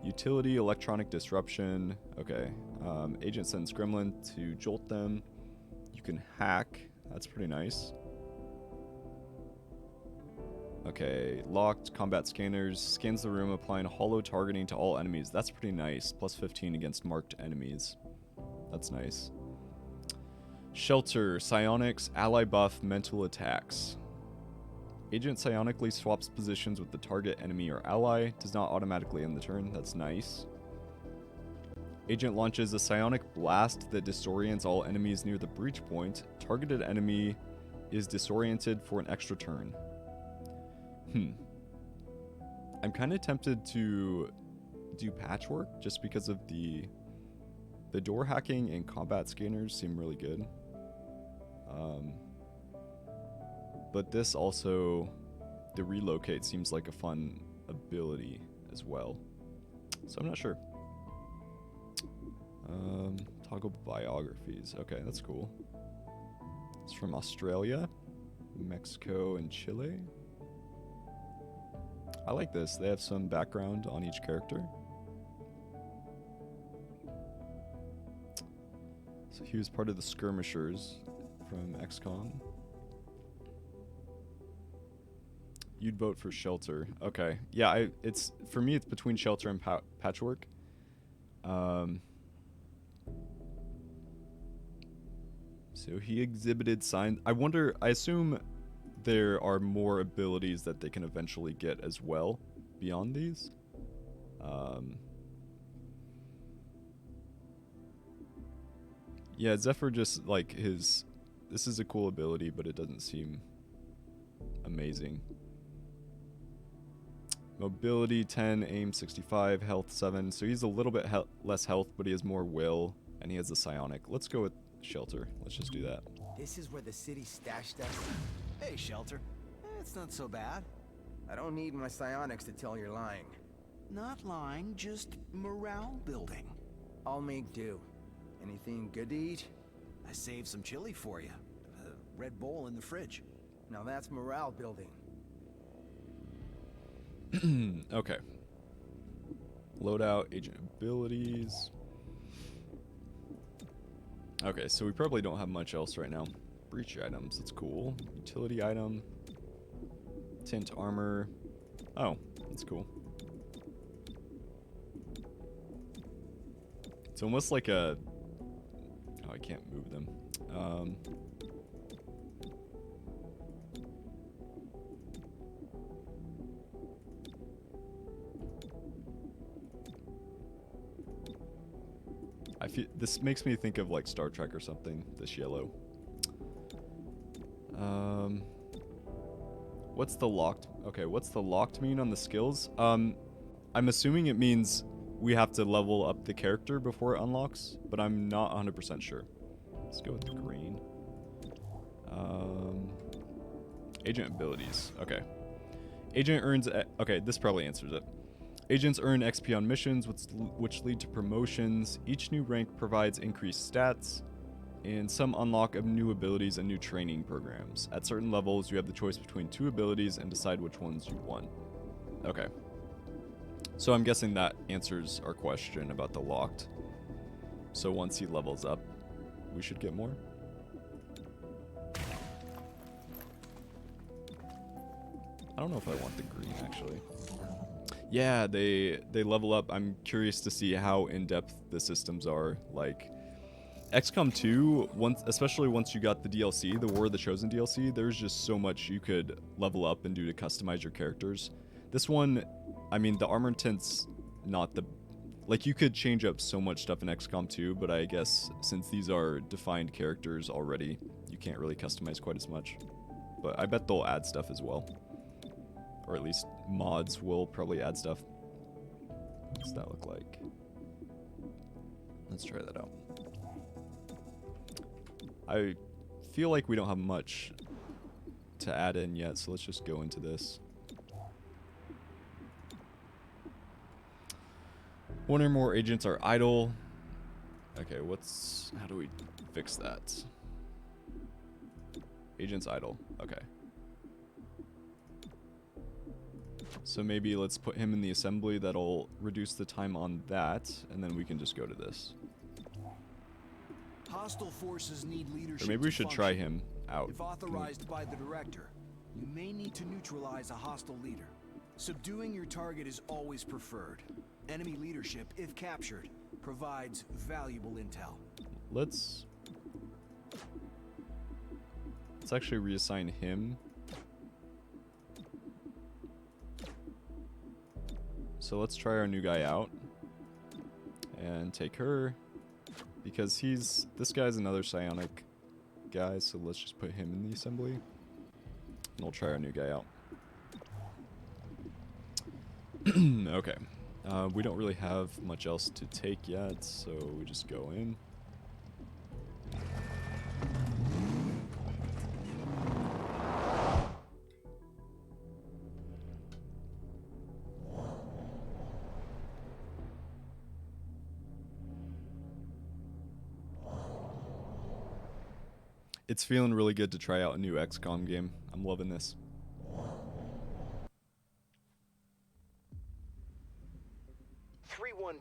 Utility, electronic disruption. Okay. Agent sends Gremlin to jolt them. You can hack. That's pretty nice. Okay, locked combat scanners. Scans the room, applying hollow targeting to all enemies. That's pretty nice. Plus 15 against marked enemies. That's nice. Shelter, psionics, ally buff, mental attacks. Agent psionically swaps positions with the target enemy or ally. Does not automatically end the turn. That's nice. Agent launches a psionic blast that disorients all enemies near the breach point. Targeted enemy is disoriented for an extra turn. I'm kind of tempted to do patchwork just because of the door hacking and combat scanners seem really good. But this also, the relocate seems like a fun ability as well. So I'm not sure. Toggle biographies. Okay, that's cool. It's from Australia, Mexico, and Chile. I like this. They have some background on each character. So he was part of the skirmishers from XCOM. You'd vote for Shelter. Okay. Yeah, it's for me it's between Shelter and Patchwork. So he exhibited signs. I assume there are more abilities that they can eventually get as well beyond these. Yeah, Zephyr just like his. This is a cool ability, but it doesn't seem amazing. Mobility 10, aim 65, health 7. So he's a little bit less health, but he has more will, and he has a psionic. Let's go with Shelter. Let's just do that. This is where the city stashed us. Hey, Shelter. It's not so bad. I don't need my psionics to tell you're lying. Not lying, just morale building. I'll make do. Anything good to eat? I saved some chili for you. A Red Bull in the fridge. Now that's morale building. Okay. Loadout, agent abilities. Okay, so we probably don't have much else right now. Breach items, that's cool. Utility item. Tint armor. Oh, that's cool. It's almost like a... Oh, I can't move them. I feel this makes me think of like Star Trek or something. This yellow. What's the locked? Okay, what's the locked mean on the skills? I'm assuming it means we have to level up the character before it unlocks, but I'm not 100% sure. Let's go with the green. Agent abilities. Okay. Agent earns... Okay, this probably answers it. Agents earn XP on missions, which lead to promotions. Each new rank provides increased stats, and some unlock of new abilities and new training programs. At certain levels, you have the choice between 2 abilities and decide which ones you want. Okay. So I'm guessing that answers our question about the locked. So once he levels up, we should get more. I don't know if I want the green, actually. Yeah, they level up. I'm curious to see how in-depth the systems are. Like, XCOM 2, especially once you got the DLC, the War of the Chosen DLC, there's just so much you could level up and do to customize your characters. This one, I mean, the armor tint's not the... Like, you could change up so much stuff in XCOM 2, but I guess since these are defined characters already, you can't really customize quite as much. But I bet they'll add stuff as well. Or at least mods will probably add stuff. What's that look like? Let's try that out. I feel like we don't have much to add in yet, so let's just go into this. One or more agents are idle. Okay, how do we fix that? Agents idle, okay. So maybe let's put him in the assembly. That'll reduce the time on that, and then we can just go to this. Hostile forces need leadership. Or maybe we should try him out. If authorized by the director, you may need to neutralize a hostile leader. Subduing your target is always preferred. Enemy leadership, if captured, provides valuable intel. Let's actually reassign him. So let's try our new guy out and take her, because this guy's another psionic guy, so let's just put him in the assembly and we'll try our new guy out. Okay, we don't really have much else to take yet, so we just go in. It's feeling really good to try out a new XCOM game. I'm loving this.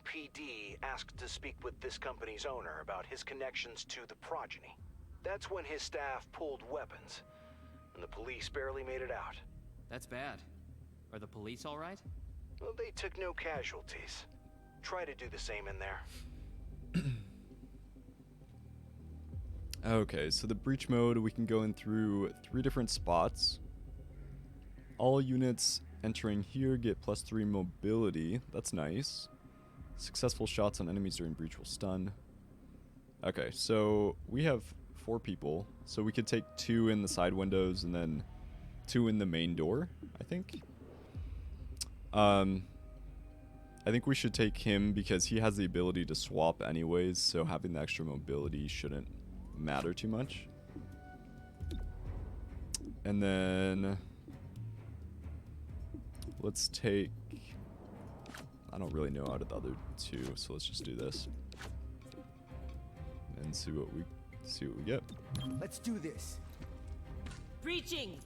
PD asked to speak with this company's owner about his connections to the progeny. That's when his staff pulled weapons, and the police barely made it out. That's bad. Are the police all right? Well, they took no casualties. Try to do the same in there. Okay, so the breach mode, we can go in through 3 different spots. All units entering here get +3 mobility. That's nice. Successful shots on enemies during breach will stun. Okay, so we have 4 people. So we could take 2 in the side windows and then 2 in the main door, I think. I think we should take him because he has the ability to swap anyways, so having the extra mobility shouldn't matter too much. And then let's take, I don't really know out of the other 2, so let's just do this and see what we get. Let's do this. Breaching.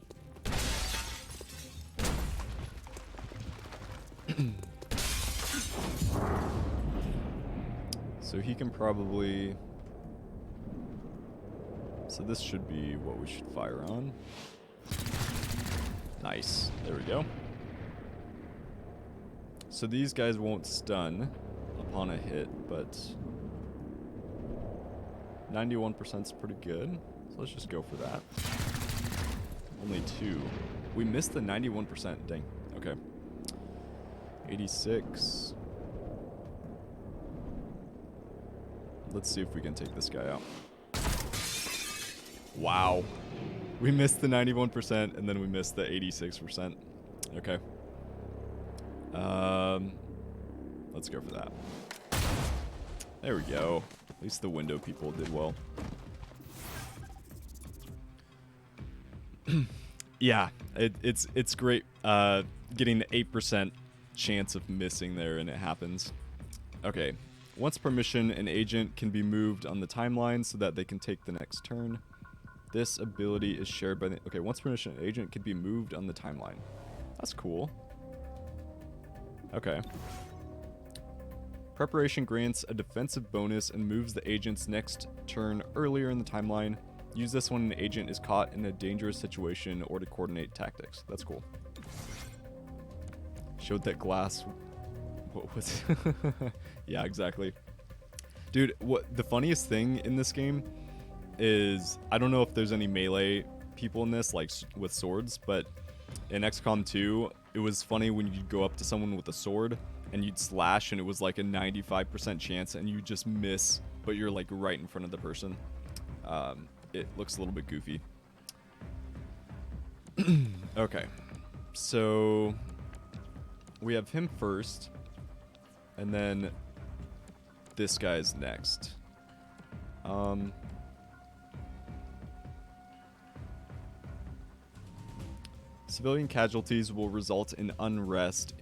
So he can probably, so this should be what we should fire on. Nice, there we go. So these guys won't stun upon a hit, but 91% is pretty good. So let's just go for that. Only 2. We missed the 91%, dang, okay. 86. Let's see if we can take this guy out. Wow. We missed the 91% and then we missed the 86%. Okay. Let's go for that. There we go. At least the window people did well. Yeah, it's great getting the 8% chance of missing there, and it happens. Okay. Once per mission, an agent can be moved on the timeline so that they can take the next turn. This ability is shared by the... Okay, once per mission, an agent can be moved on the timeline. That's cool. Okay. Preparation grants a defensive bonus and moves the agent's next turn earlier in the timeline. Use this when an agent is caught in a dangerous situation or to coordinate tactics. That's cool. Showed that glass... What was... Yeah, exactly. Dude, what the funniest thing in this game is, I don't know if there's any melee people in this, like with swords, but in XCOM 2, it was funny when you'd go up to someone with a sword and you'd slash and it was like a 95% chance and you just miss, but you're like right in front of the person. It looks a little bit goofy. Okay, so we have him first, and then this guy's next. Civilian casualties will result in unrest.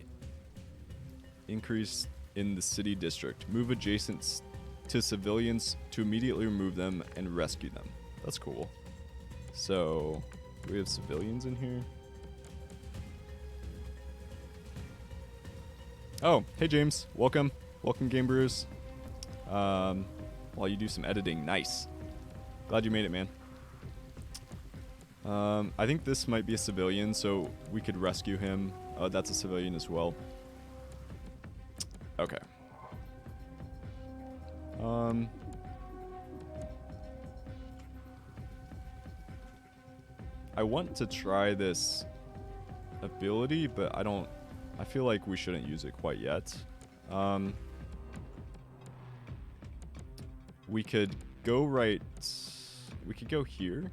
Increase in the city district. Move adjacent to civilians to immediately remove them and rescue them. That's cool. So, do we have civilians in here? Oh, hey James. Welcome. Welcome, Game Brews. While you do some editing. Nice. Glad you made it, man. I think this might be a civilian, so we could rescue him. That's a civilian as well. Okay. I want to try this ability, but I feel like we shouldn't use it quite yet. We could go right... We could go here.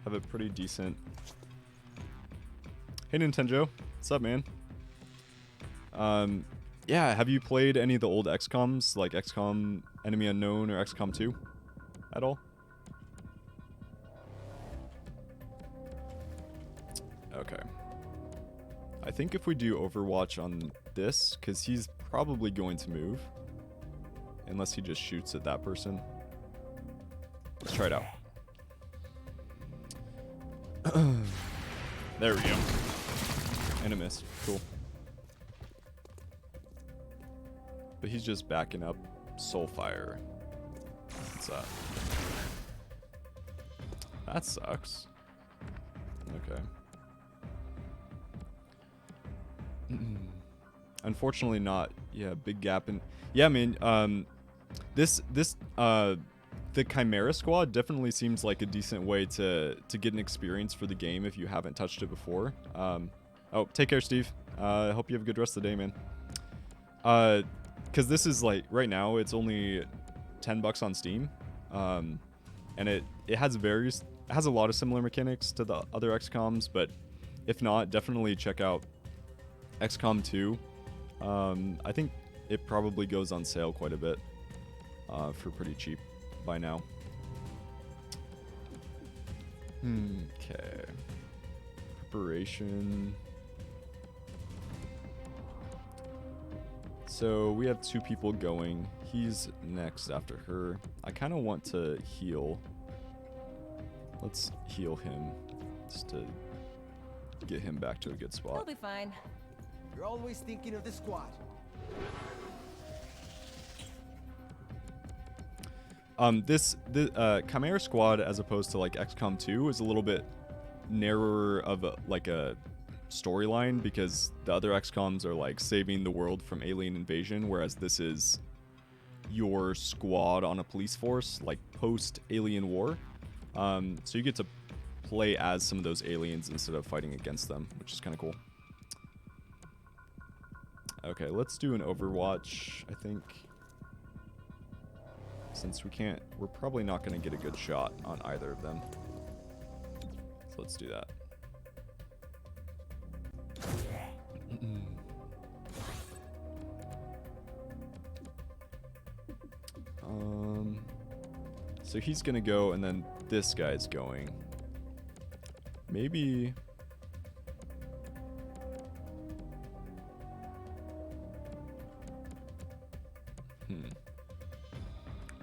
Have a pretty decent... Hey Nintendo, what's up, man? Yeah, have you played any of the old XCOMs, like XCOM Enemy Unknown or XCOM 2 at all? Okay. I think if we do Overwatch on this, because he's probably going to move, unless he just shoots at that person. Let's try it out. There we go. And a miss. Cool. But he's just backing up Soulfire. What's that? That sucks. Okay. Unfortunately not. Yeah, big gap in... Yeah, man, the Chimera Squad definitely seems like a decent way to get an experience for the game if you haven't touched it before. I Oh, take care, Steve. I hope you have a good rest of the day, man. Because this is like right now, it's only $10 on Steam, and it has a lot of similar mechanics to the other XCOMs, but if not, definitely check out XCOM 2. I think it probably goes on sale quite a bit for pretty cheap by now. Okay. Preparation. So we have 2 people going. He's next after her. I kind of want to heal. Let's heal him just to get him back to a good spot. He'll be fine. You're always thinking of the squad. This Chimera Squad, as opposed to like XCOM 2, is a little bit narrower of a storyline, because the other XCOMs are like saving the world from alien invasion, whereas this is your squad on a police force, like post-alien war. So you get to play as some of those aliens instead of fighting against them, which is kind of cool. Okay, let's do an Overwatch, I think. Since we're probably not going to get a good shot on either of them. So let's do that. So he's gonna go, and then this guy's going. Maybe.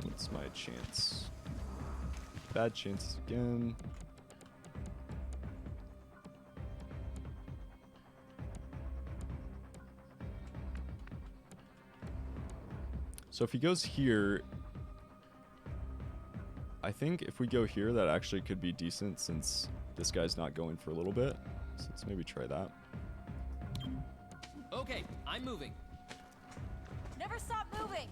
What's my chance? Bad chances again. So if he goes here, I think if we go here, that actually could be decent, since this guy's not going for a little bit. So let's maybe try that. Okay, I'm moving. Never stop moving.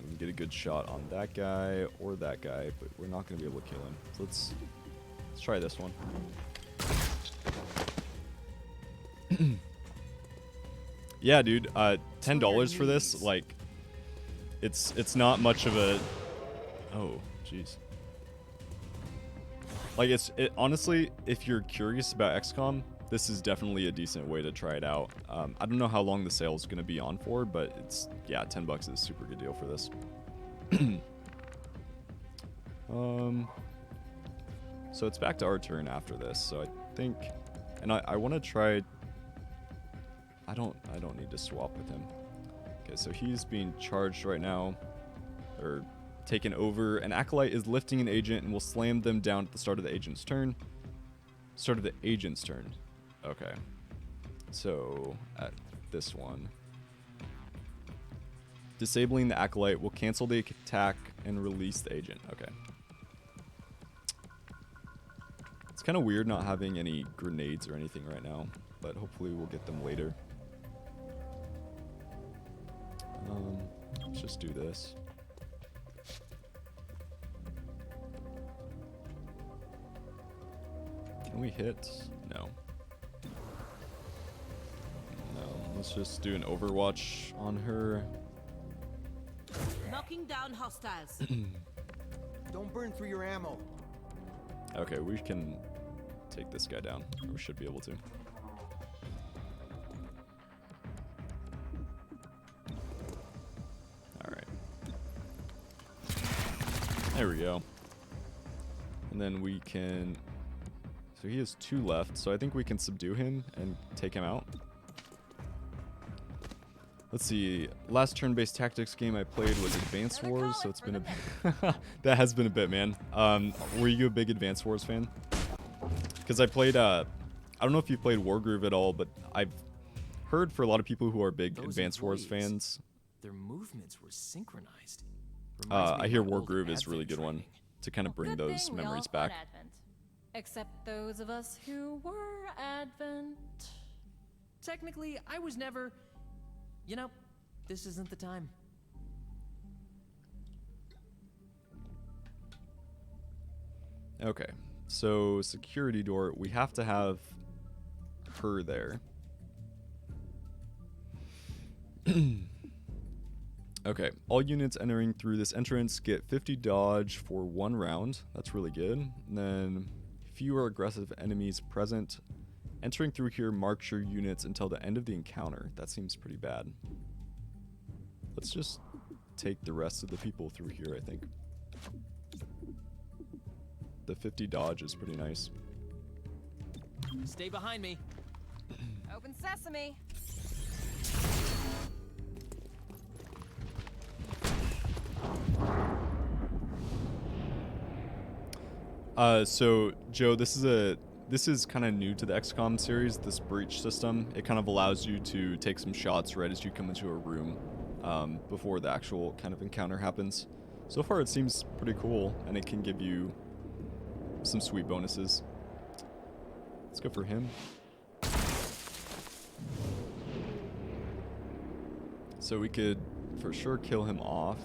We can get a good shot on that guy or that guy, but we're not going to be able to kill him. So let's try this one. Yeah, dude. $10 for this, like, it's not much of a. Oh, jeez. Like, honestly, if you're curious about XCOM, this is definitely a decent way to try it out. I don't know how long the sale is going to be on for, but yeah, $10 is a super good deal for this. So it's back to our turn after this. So I think, and I want to try. I don't need to swap with him. Okay, so he's being charged right now, or taken over. An acolyte is lifting an agent and will slam them down at the start of the agent's turn. Start of the agent's turn. Okay. So at this one, disabling the acolyte will cancel the attack and release the agent. Okay. It's kind of weird not having any grenades or anything right now, but hopefully we'll get them later. Let's just do this. Can we hit? No. No. Let's just do an Overwatch on her. Knocking down hostiles. Don't burn through your ammo. Okay, we can take this guy down. We should be able to. Alright. There we go. And then we can... So he has 2 left, so I think we can subdue him and take him out. Let's see. Last turn-based tactics game I played was Advance Wars, so it's been a bit... That has been a bit, man. Were you a big Advance Wars fan? Because I played... I don't know if you played Wargroove at all, but I've heard for a lot of people who are big Advance Wars fans... Their movements were synchronized. I hear Wargroove is a really good one to kind of bring those memories back. Except those of us who were Advent. Technically, I was never... You know, this isn't the time. Okay, So security door, we have to have her there. Okay, all units entering through this entrance get 50 dodge for 1 round. That's really good. And then fewer aggressive enemies present. Entering through here marks your units until the end of the encounter. That seems pretty bad. Let's just take the rest of the people through here, I think. The 50 dodge is pretty nice. Stay behind me. Open sesame. So Joe, this is kind of new to the XCOM series, this breach system. It kind of allows you to take some shots right as you come into a room before the actual kind of encounter happens. So far it seems pretty cool, and it can give you some sweet bonuses. Let's go for him. So we could for sure kill him off.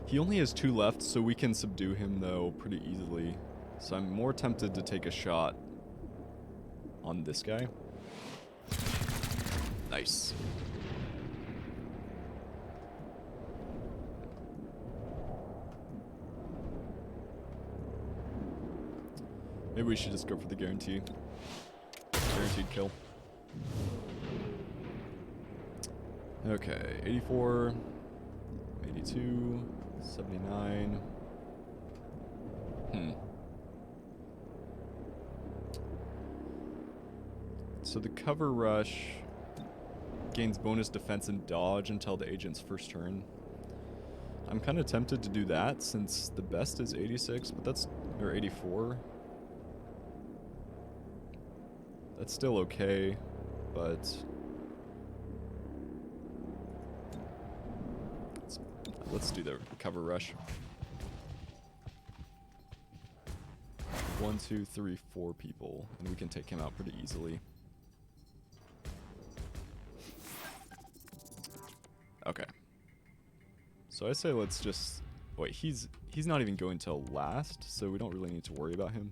He only has 2 left, so we can subdue him, though, pretty easily. So I'm more tempted to take a shot on this guy. Nice. Maybe we should just go for the guaranteed kill. Okay, 84, 82... 79. So the cover rush gains bonus defense and dodge until the agent's first turn. I'm kind of tempted to do that since the best is 86, but that's, or 84. That's still okay, but let's do the cover rush. 1, 2, 3, 4 people, and we can take him out pretty easily. Okay. So I say let's just wait. He's not even going till last, so we don't really need to worry about him.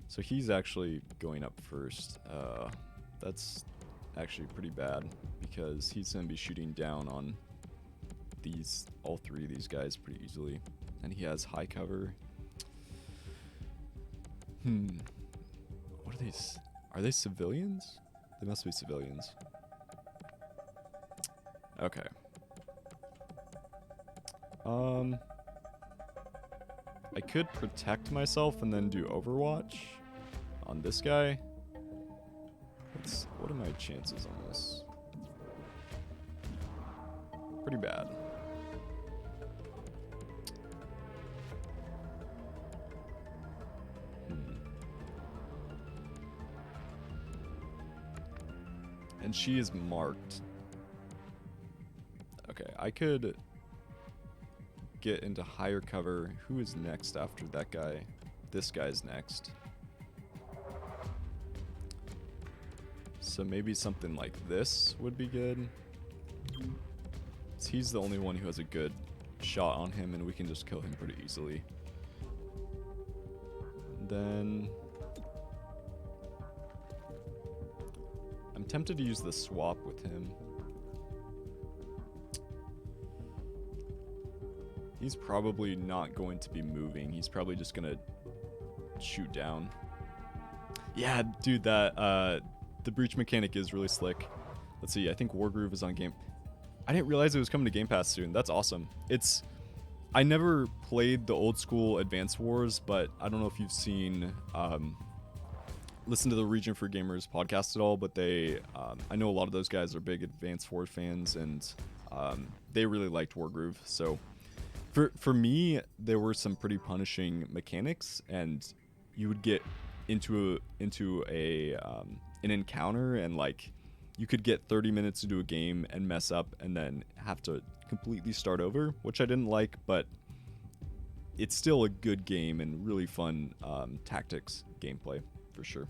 So he's actually going up first. That's actually pretty bad because he's gonna be shooting down on all 3 of these guys pretty easily, and he has high cover. What are these? Are they civilians? They must be civilians. Okay. I could protect myself and then do Overwatch on this guy. What are my chances on this? Pretty bad. And she is marked. Okay, I could get into higher cover. Who is next after that guy? This guy's next. So maybe something like this would be good. He's the only one who has a good shot on him, and we can just kill him pretty easily. And then I'm tempted to use the swap with him. He's probably not going to be moving. He's probably just gonna shoot down. Yeah, dude, the breach mechanic is really slick. Let's see, I think Wargroove is on game. I didn't realize it was coming to Game Pass soon. That's awesome. I never played the old school Advance Wars, but I don't know if you've seen, listen to the Region for Gamers podcast at all, but I know a lot of those guys are big Advance Wars fans, and they really liked Wargroove. So for me, there were some pretty punishing mechanics, and you would get into an encounter, and like you could get 30 minutes to do a game and mess up and then have to completely start over, which I didn't like, but it's still a good game and really fun tactics gameplay for sure.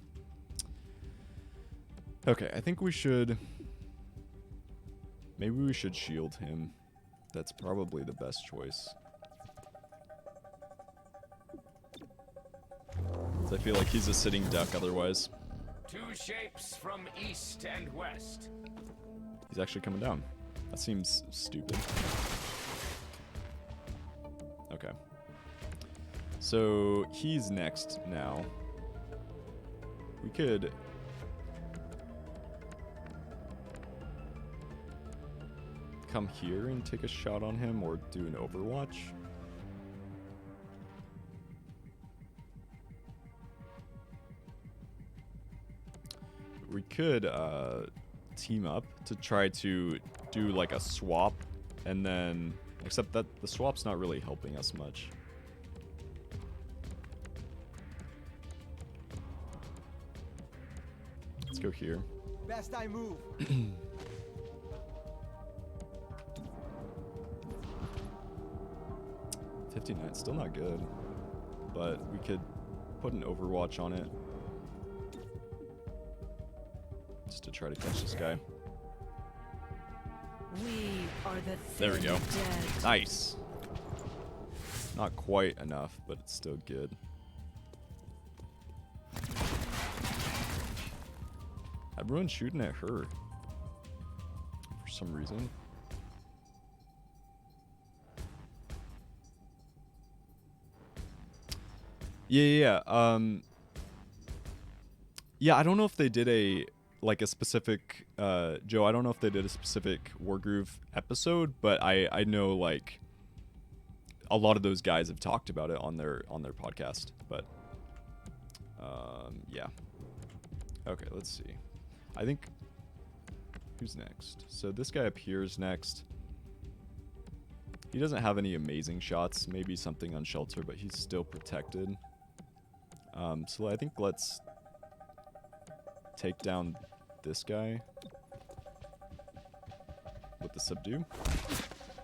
Okay, I think maybe we should shield him. that's probably the best choice. I feel like he's a sitting duck otherwise. Two shapes from east and west. He's actually coming down. That seems stupid. Okay. So he's next now. We could... come here and take a shot on him or do an overwatch. We could team up to try to do like a swap, and then except that the swap's not really helping us much. Let's go here. Best I move. 59, still not good, but we could put an overwatch on it. Just to try to catch this guy. We are the There we go. dead. Nice. Not quite enough, but it's still good. Everyone's shooting at her for some reason. Yeah. Yeah, I don't know if they did a specific Joe, I don't know if they did a specific Wargroove episode, but I know like a lot of those guys have talked about it on their podcast, but yeah. Okay, let's see. I think who's next? So this guy up here is next. He doesn't have any amazing shots, maybe something on shelter, but he's still protected. So I think let's take down this guy with the subdue.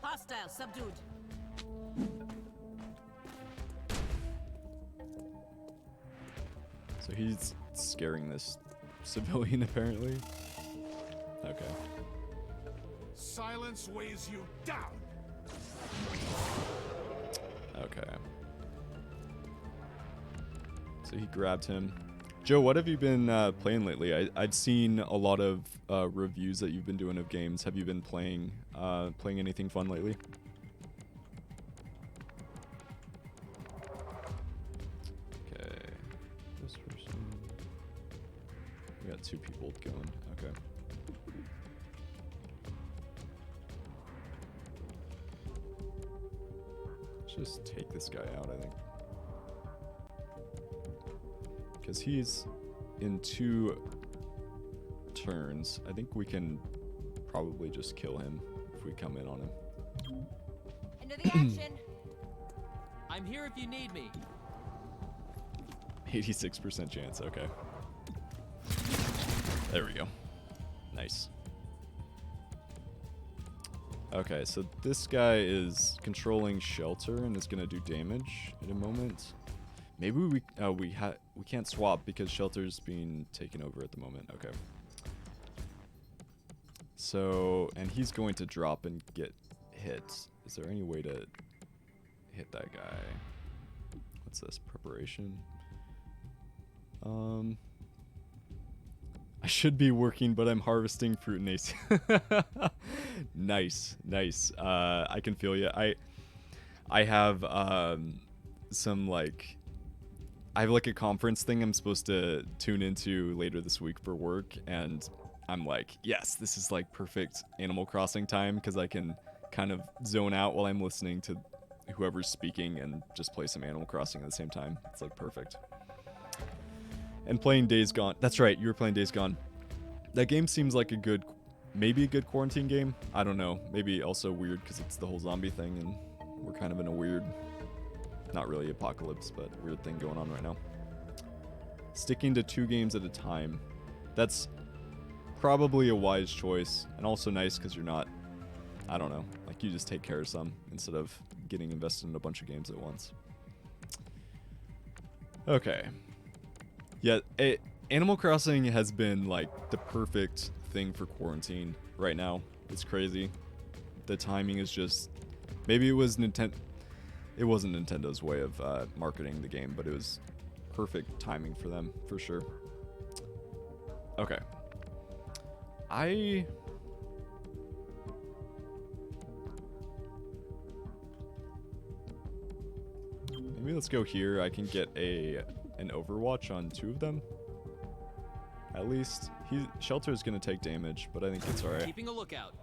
Hostile subdued. So he's scaring this civilian apparently. Okay. Silence weighs you down. Okay. So he grabbed him. Joe, what have you been playing lately? I've seen a lot of reviews that you've been doing of games. Have you been playing anything fun lately? Okay. This person. We got 2 people going. Okay. Let's just take this guy out, I think. Because he's in 2 turns. I think we can probably just kill him if we come in on him. Into the action. I'm here if you need me. 86% chance, okay. There we go. Nice. Okay, so this guy is controlling shelter and is gonna do damage in a moment. Maybe we can't swap because shelter's being taken over at the moment. Okay. So, and he's going to drop and get hit. Is there any way to hit that guy? What's this? Preparation. I should be working, but I'm harvesting fruit and ace. Nice. I can feel you. I have some like. I have like a conference thing I'm supposed to tune into later this week for work, and I'm like, yes, this is like perfect Animal Crossing time because I can kind of zone out while I'm listening to whoever's speaking and just play some Animal Crossing at the same time. It's like perfect. And playing Days Gone. That's right, you were playing Days Gone. That game seems like maybe a good quarantine game. I don't know. Maybe also weird because it's the whole zombie thing and we're kind of in a weird, not really apocalypse, but weird thing going on right now. Sticking to 2 games at a time. That's probably a wise choice and also nice because you're not, I don't know, like you just take care of some instead of getting invested in a bunch of games at once. Okay. Yeah, Animal Crossing has been like the perfect thing for quarantine right now. It's crazy. The timing is just Maybe it was Nintendo. It wasn't Nintendo's way of marketing the game, but it was perfect timing for them, for sure. Okay. Maybe let's go here. I can get an Overwatch on 2 of them. At least. Shelter is going to take damage, but I think it's alright. Keeping a lookout.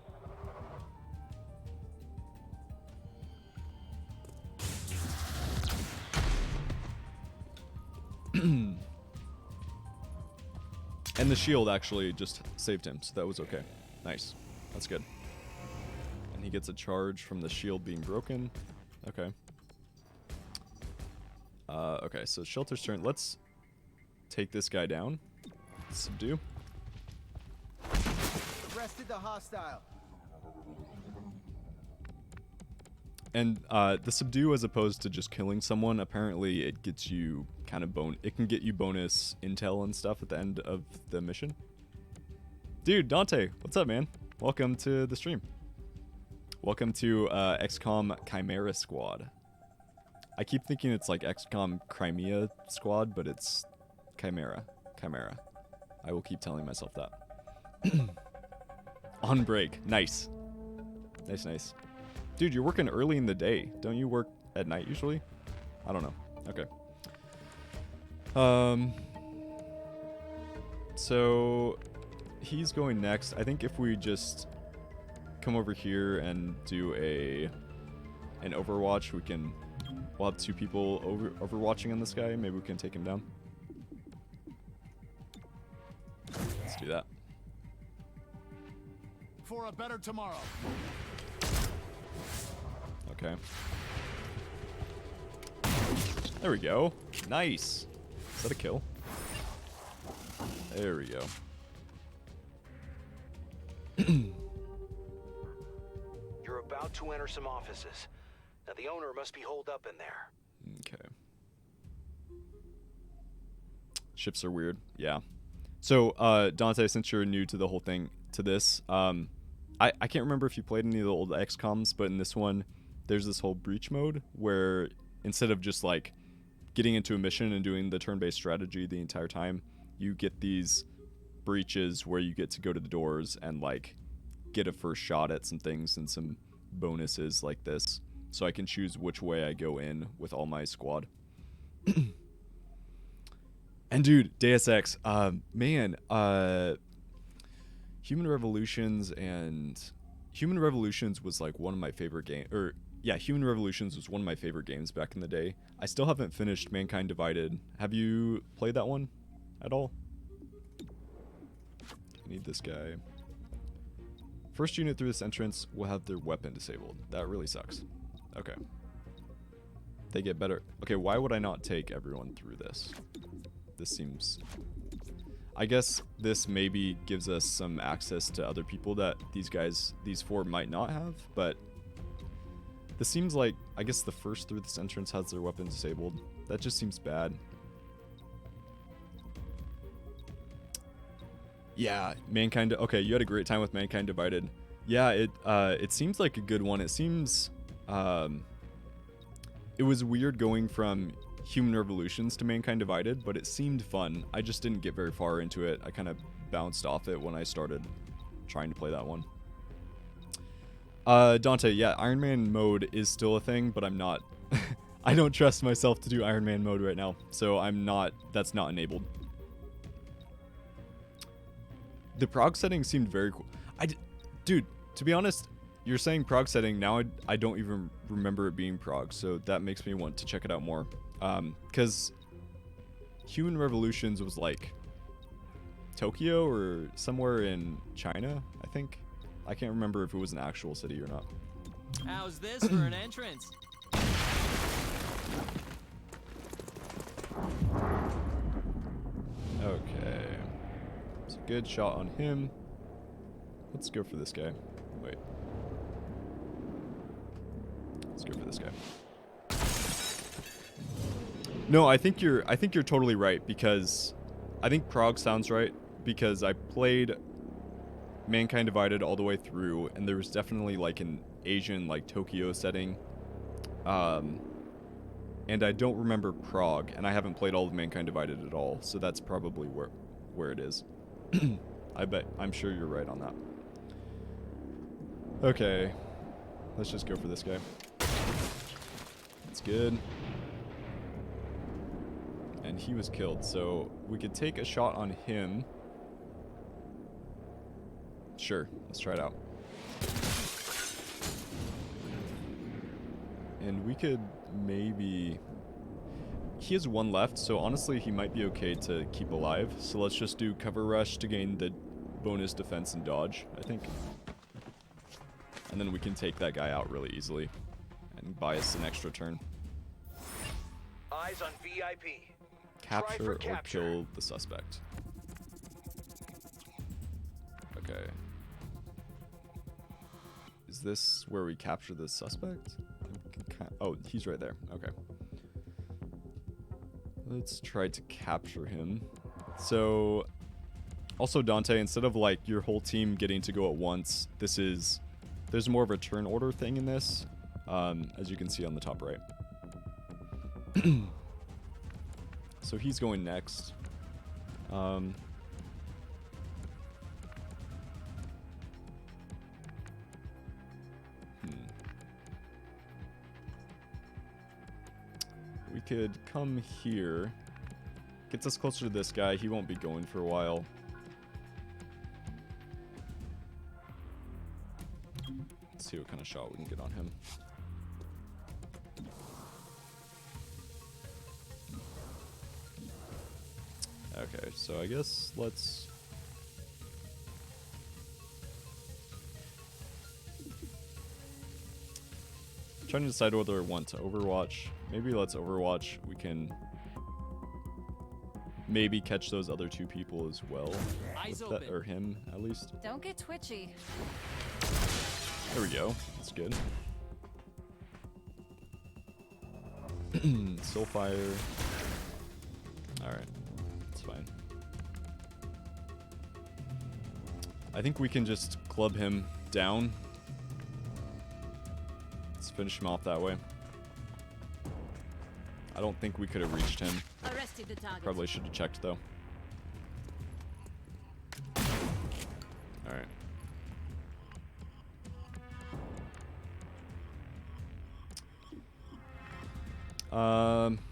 And the shield actually just saved him, so that was okay. Nice. That's good. And he gets a charge from the shield being broken. Okay. Okay, so Shelter's turn. Let's take this guy down. Subdue. Arrested the hostile. And the subdue, as opposed to just killing someone, apparently it gets you kind of it can get you bonus intel and stuff at the end of the mission. Dude, Dante, what's up, man? Welcome to the stream. Welcome to XCOM Chimera Squad. I keep thinking it's like XCOM Crimea Squad, but it's Chimera. Chimera. I will keep telling myself that. On break. Nice. Nice, nice. Dude, you're working early in the day. Don't you work at night usually? I don't know. Okay. So he's going next. I think if we just come over here and do an Overwatch, we'll have 2 people overwatching on this guy. Maybe we can take him down. Let's do that. For a better tomorrow. Okay. There we go. Nice. Is that a kill? There we go. You're about to enter some offices. Now the owner must be holed up in there. Okay. Ships are weird. Yeah. So, Dante, since you're new to the whole thing, to this, I can't remember if you played any of the old XCOMs, but in this one, there's this whole breach mode where instead of just like getting into a mission and doing the turn-based strategy the entire time, you get these breaches where you get to go to the doors and like get a first shot at some things and some bonuses like this. So I can choose which way I go in with all my squad. And dude, Deus Ex, man, Human Revolutions was like one of my favorite games, Human Revolutions was one of my favorite games back in the day. I still haven't finished Mankind Divided. Have you played that one at all? I need this guy. First unit through this entrance will have their weapon disabled. That really sucks. Okay. They get better. Okay, why would I not take everyone through this? This seems... I guess this maybe gives us some access to other people that these 4 might not have, but this seems like, I guess the first through this entrance has their weapon disabled. That just seems bad. Yeah, Mankind, okay, you had a great time with Mankind Divided. Yeah, it seems like a good one. It seems, it was weird going from Human Revolutions to Mankind Divided, but it seemed fun. I just didn't get very far into it. I kind of bounced off it when I started trying to play that one. Dante, yeah, Iron Man mode is still a thing, but I'm not... I don't trust myself to do Iron Man mode right now, so that's not enabled. The prog setting seemed very cool. Dude, to be honest, you're saying prog setting, now I don't even remember it being prog, so that makes me want to check it out more. Because Human Revolutions was like Tokyo or somewhere in China, I think. I can't remember if it was an actual city or not. How's this for an entrance? Okay. It's a good shot on him. Let's go for this guy. Wait. Let's go for this guy. No, I think you're totally right, because I think prog sounds right, because I played Mankind Divided all the way through, and there was definitely like an Asian, like Tokyo setting. And I don't remember Prague, and I haven't played all of Mankind Divided at all, so that's probably where it is. I'm sure you're right on that. Okay, let's just go for this guy. That's good. And he was killed, so we could take a shot on him. Sure, let's try it out. And we could maybe... He has one left, so honestly he might be okay to keep alive. So let's just do cover rush to gain the bonus defense and dodge, I think. And then we can take that guy out really easily and buy us an extra turn. Eyes on VIP. Capture or kill the suspect. Okay. Is this where we capture the suspect? Oh, he's right there. Okay. Let's try to capture him. So, also Dante, instead of like your whole team getting to go at once, there's more of a turn order thing in this, as you can see on the top right. So he's going next. We could come here. Gets us closer to this guy. He won't be going for a while. Let's see what kind of shot we can get on him. Okay, so I guess let's... I'm trying to decide whether I want to Overwatch. Maybe let's Overwatch. We can maybe catch those other two people as well. Or him, at least. Don't get twitchy. There we go. That's good. Soulfire. Alright. That's fine. I think we can just club him down. Let's finish him off that way. I don't think we could have reached him. Arrested the target. Probably should have checked though. Alright.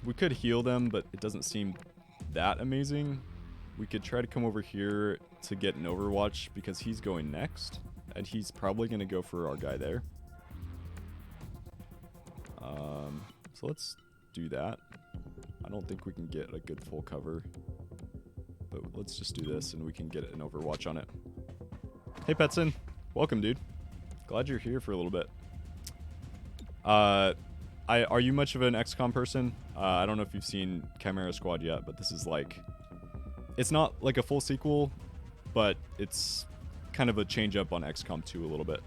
We could heal them, but it doesn't seem that amazing. We could try to come over here to get an Overwatch because he's going next, and he's probably going to go for our guy there. So let's do that. I don't think we can get a good full cover, but let's just do this and we can get an Overwatch on it. Hey Petson, welcome dude. Glad you're here for a little bit. Are you much of an XCOM person? I don't know if you've seen Chimera Squad yet, but this is like, it's not like a full sequel, but it's kind of a change up on XCOM 2 a little bit.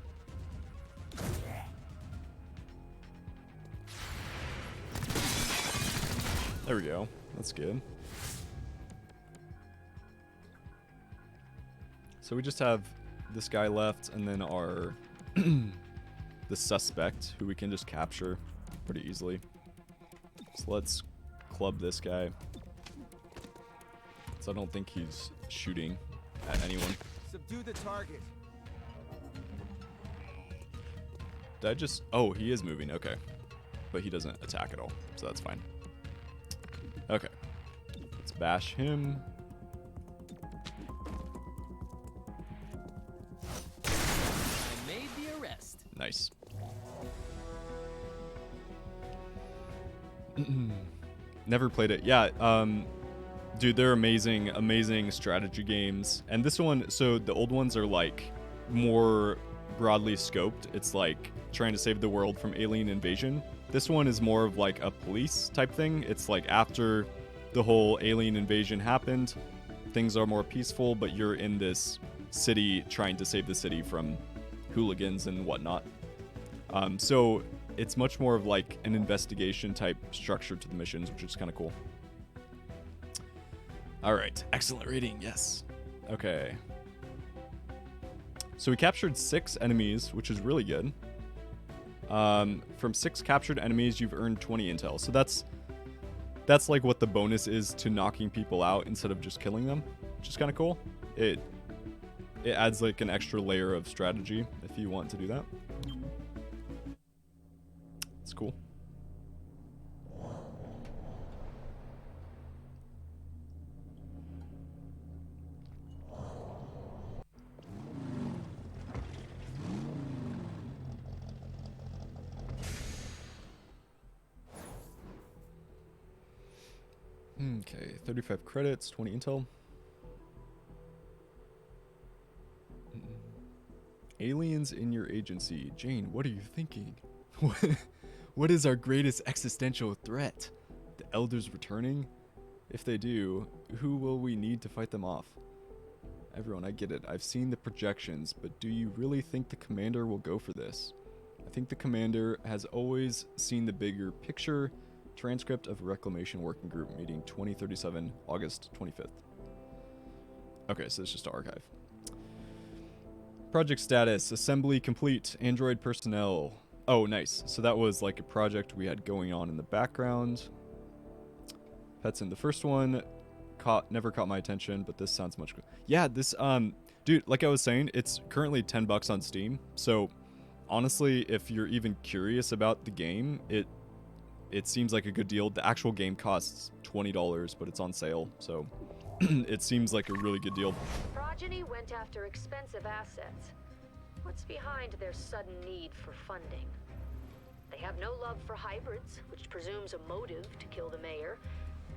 There we go. That's good. So we just have this guy left, and then our the suspect, who we can just capture pretty easily. So let's club this guy. So I don't think he's shooting at anyone. Subdue the target. Did I just... Oh, he is moving. Okay. But he doesn't attack at all, so that's fine. Okay. Let's bash him. I made the arrest. Nice. Never played it. Yeah, dude, they're amazing, amazing strategy games. And this one, so the old ones are like more broadly scoped. It's like trying to save the world from alien invasion. This one is more of like a police type thing. It's like after the whole alien invasion happened, things are more peaceful, but you're in this city trying to save the city from hooligans and whatnot. So it's much more of like an investigation type structure to the missions, which is kind of cool. All right, excellent rating, yes. Okay. So we captured 6 enemies, which is really good. From 6 captured enemies, you've earned 20 intel. So that's like what the bonus is to knocking people out instead of just killing them, which is kind of cool. It adds like an extra layer of strategy if you want to do that. It's cool. Okay, 35 credits, 20 intel. Aliens in your agency. Jane, what are you thinking? What is our greatest existential threat? The Elders returning? If they do, who will we need to fight them off? Everyone, I get it. I've seen the projections, but do you really think the commander will go for this? I think the commander has always seen the bigger picture. Transcript of Reclamation Working Group meeting 2037, August 25th. Okay, so it's just to archive. Project status, assembly complete, Android personnel. Oh, nice. So that was like a project we had going on in the background. Pets in the first one never caught my attention, but this sounds much good. Yeah, this dude, like I was saying, it's currently $10 on Steam. So honestly, if you're even curious about the game, it seems like a good deal. The actual game costs $20, but it's on sale, so it seems like a really good deal. Progeny went after expensive assets. What's behind their sudden need for funding? They have no love for hybrids, which presumes a motive to kill the mayor.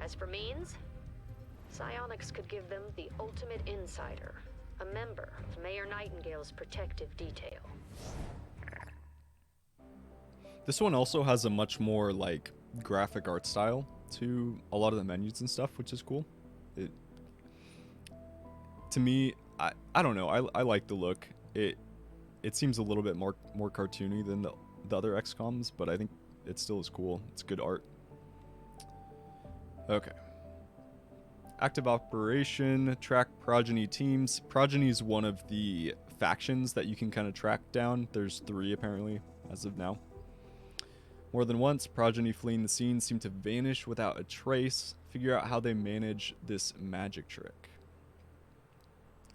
As for means, psionics could give them the ultimate insider, a member of Mayor Nightingale's protective detail. This one also has a much more like graphic art style to a lot of the menus and stuff, which is cool. To me, I don't know. I like the look. It seems a little bit more cartoony than the other XCOMs, but I think it still is cool. It's good art. Okay. Active operation, track progeny teams. Progeny is one of the factions that you can kind of track down. There's 3 apparently as of now. More than once, progeny fleeing the scene seem to vanish without a trace. Figure out how they manage this magic trick.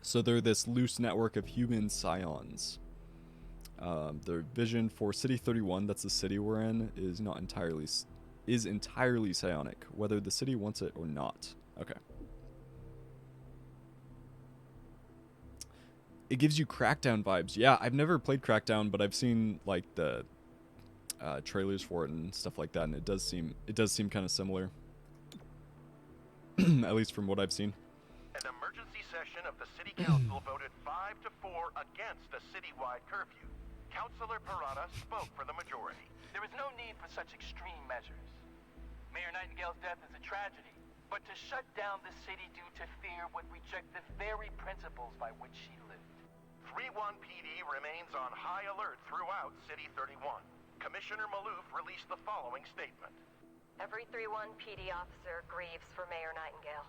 So they're this loose network of human scions. Their vision for City 31, that's the city we're in, is entirely psionic, whether the city wants it or not. Okay. It gives you Crackdown vibes. Yeah, I've never played Crackdown, but I've seen like the trailers for it and stuff like that, and it does seem kind of similar. At least from what I've seen. An emergency session of the City Council voted 5-4 against a citywide curfew. Councilor Parada spoke for the majority. There is no need for such extreme measures. Mayor Nightingale's death is a tragedy, but to shut down the city due to fear would reject the very principles by which she lived. 3-1 PD remains on high alert throughout City 31. Commissioner Malouf released the following statement. Every 3-1 PD officer grieves for Mayor Nightingale.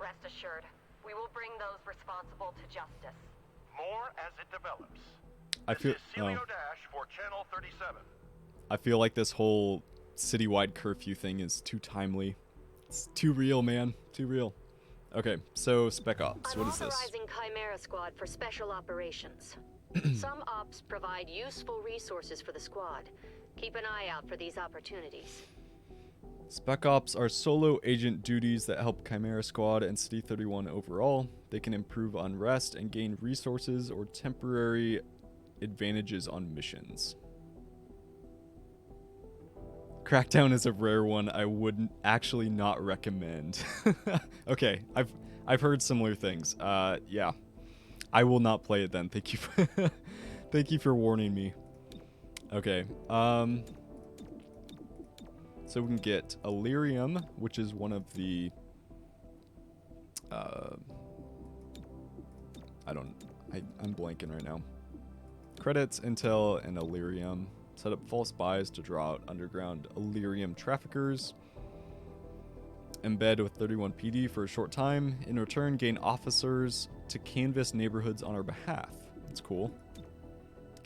Rest assured, we will bring those responsible to justice. More as it develops. This is Celio Dash for Channel 37. I feel like this whole citywide curfew thing is too timely. It's too real, man. Too real. Okay, so Spec Ops. What is this? I'm authorizing Chimera Squad for special operations. Some ops provide useful resources for the squad. Keep an eye out for these opportunities. Spec Ops are solo agent duties that help Chimera Squad and City 31 overall. They can improve unrest and gain resources or temporary advantages on missions. Crackdown is a rare one I would actually not recommend. Okay, I've heard similar things. Yeah. I will not play it then. Thank you for thank you for warning me. Okay. So we can get Illyrium, which is one of the I'm blanking right now. Credits, intel, and Illyrium. Set up false buys to draw out underground Illyrium traffickers. Embed with 31 PD for a short time. In return, gain officers to canvass neighborhoods on our behalf. That's cool.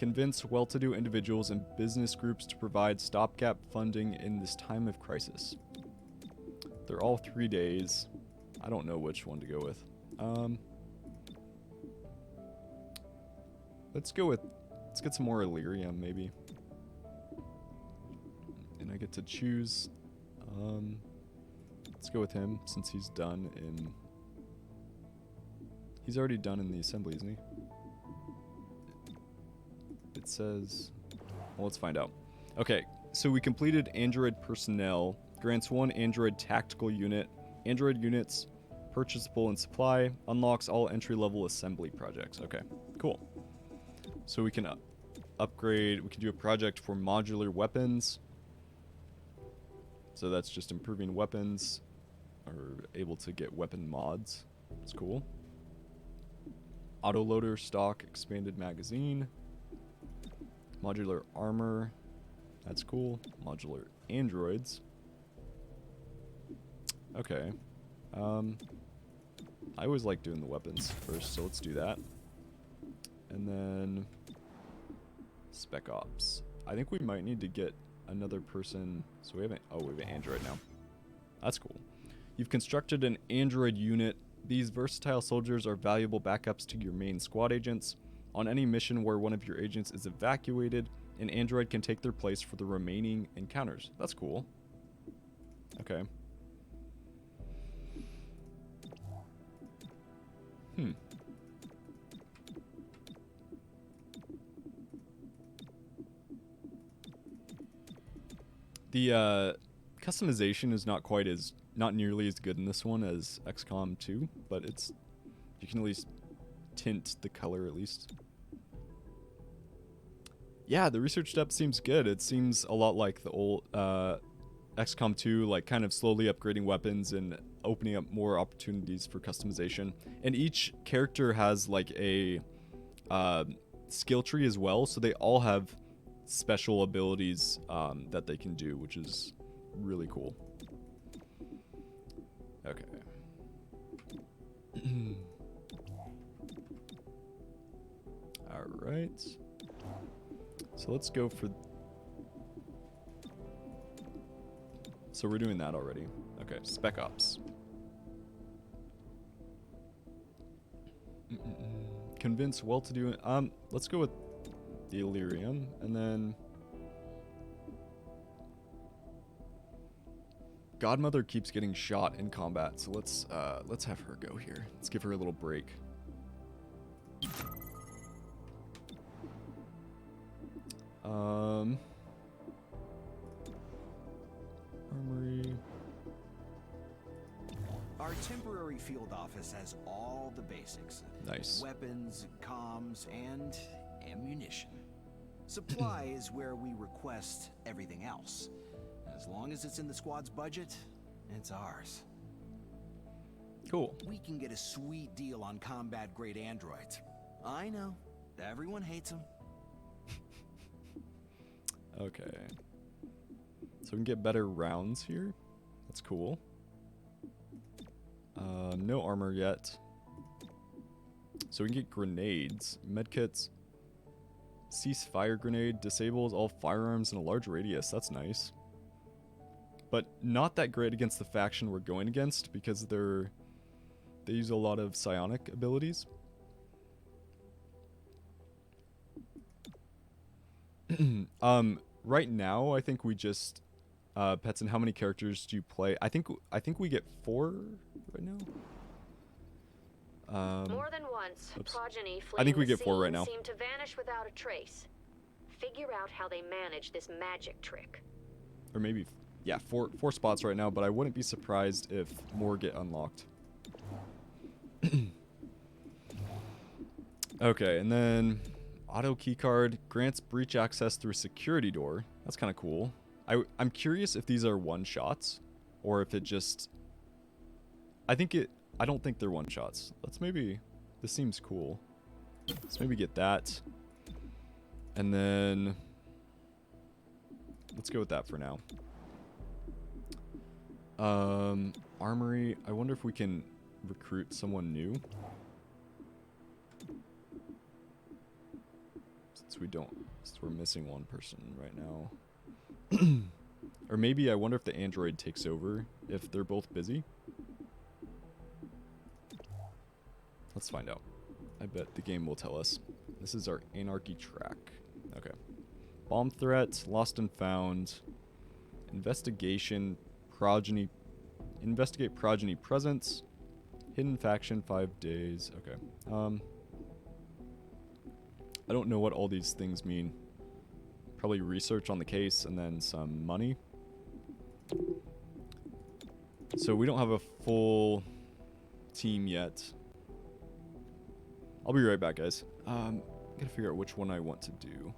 Convince well-to-do individuals and business groups to provide stopgap funding in this time of crisis. They're all 3 days. I don't know which one to go with. Let's get some more Illyrium, maybe. And I get to choose. Let's go with him, since he's done in... He's already done in the assembly, isn't he? It says... Well, let's find out. Okay, so we completed Android Personnel. Grants 1 Android Tactical Unit. Android units purchasable in supply. Unlocks all entry-level assembly projects. Okay, cool. So we can upgrade... We can do a project for modular weapons. So that's just improving weapons. Or able to get weapon mods. That's cool. Autoloader stock expanded magazine. Modular armor. That's cool. Modular androids. Okay. I always like doing the weapons first, so let's do that. And then Spec Ops. I think we might need to get another person. So we have we have an android now. That's cool. You've constructed an android unit. These versatile soldiers are valuable backups to your main squad agents. On any mission where one of your agents is evacuated, an android can take their place for the remaining encounters. That's cool. Okay. The customization is not nearly as good in this one as XCOM 2, but you can at least tint the color at least. Yeah, the research depth seems good. It seems a lot like the old XCOM 2, like kind of slowly upgrading weapons and opening up more opportunities for customization. And each character has like a skill tree as well, so they all have special abilities that they can do, which is really cool. Okay. All right. So let's go for... So we're doing that already. Okay, Spec Ops. Convince well-to-do... let's go with the Illyrium, and then... Godmother keeps getting shot in combat, so let's have her go here. Let's give her a little break. Armory. Our temporary field office has all the basics. Nice. Weapons, comms, and ammunition. Supply is where we request everything else. As long as it's in the squad's budget, it's ours. Cool. We can get a sweet deal on combat-grade androids. I know. Everyone hates them. Okay. So we can get better rounds here. That's cool. No armor yet. So we can get grenades. Medkits. Cease fire grenade. Disables all firearms in a large radius. That's nice. But not that great against the faction we're going against because they use a lot of psionic abilities. Right now, I think we just Petson, how many characters do you play? I think we get 4 right now. More than once, progeny I think we fleeing get 4 the right now. scene seem to vanish without a trace. Figure out how they manage this magic trick. Or maybe, yeah, 4 spots right now, but I wouldn't be surprised if more get unlocked. Okay, and then auto keycard grants breach access through a security door. That's kind of cool. I'm curious if these are one-shots or if it just... I don't think they're one-shots. This seems cool. Let's maybe get that. And then... Let's go with that for now. Armory. I wonder if we can recruit someone new. So we don't. So we're missing one person right now. Or maybe I wonder if the android takes over if they're both busy. Let's find out. I bet the game will tell us. This is our anarchy track. Okay. Bomb threat, lost and found, investigation, progeny, investigate progeny presence, hidden faction, 5 days. Okay. I don't know what all these things mean. Probably research on the case and then some money. So we don't have a full team yet. I'll be right back, guys. Gotta figure out which one I want to do.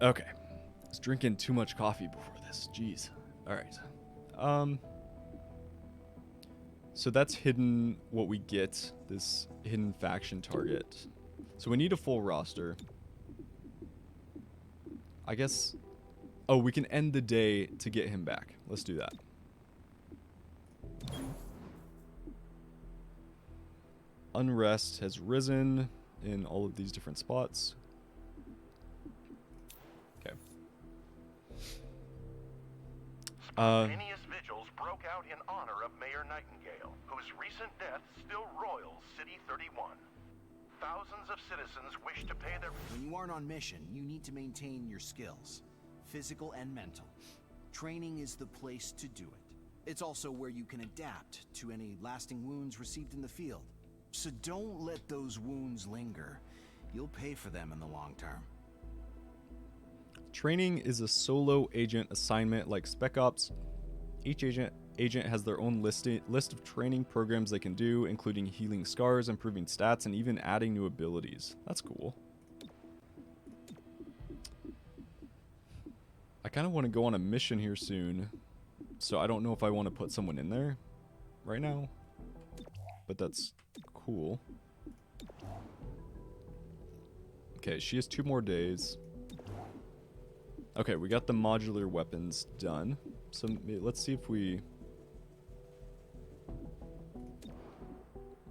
Okay. I was drinking too much coffee before this. Jeez. Alright. So that's hidden what we get. This hidden faction target. So we need a full roster. I guess... Oh, we can end the day to get him back. Let's do that. Unrest has risen in all of these different spots. Okay. Spontaneous vigils broke out in honor of Mayor Nightingale, whose recent death still roils City 31. Thousands of citizens wish to pay their... When you aren't on mission, you need to maintain your skills, physical and mental. Training is the place to do it. It's also where you can adapt to any lasting wounds received in the field. So don't let those wounds linger. You'll pay for them in the long term. Training is a solo agent assignment like Spec Ops. Each agent has their own list of training programs they can do, including healing scars, improving stats, and even adding new abilities. That's cool. I kind of want to go on a mission here soon, so I don't know if I want to put someone in there right now, but that's cool. Okay, she has 2 more days. Okay, we got the modular weapons done. So let's see if we...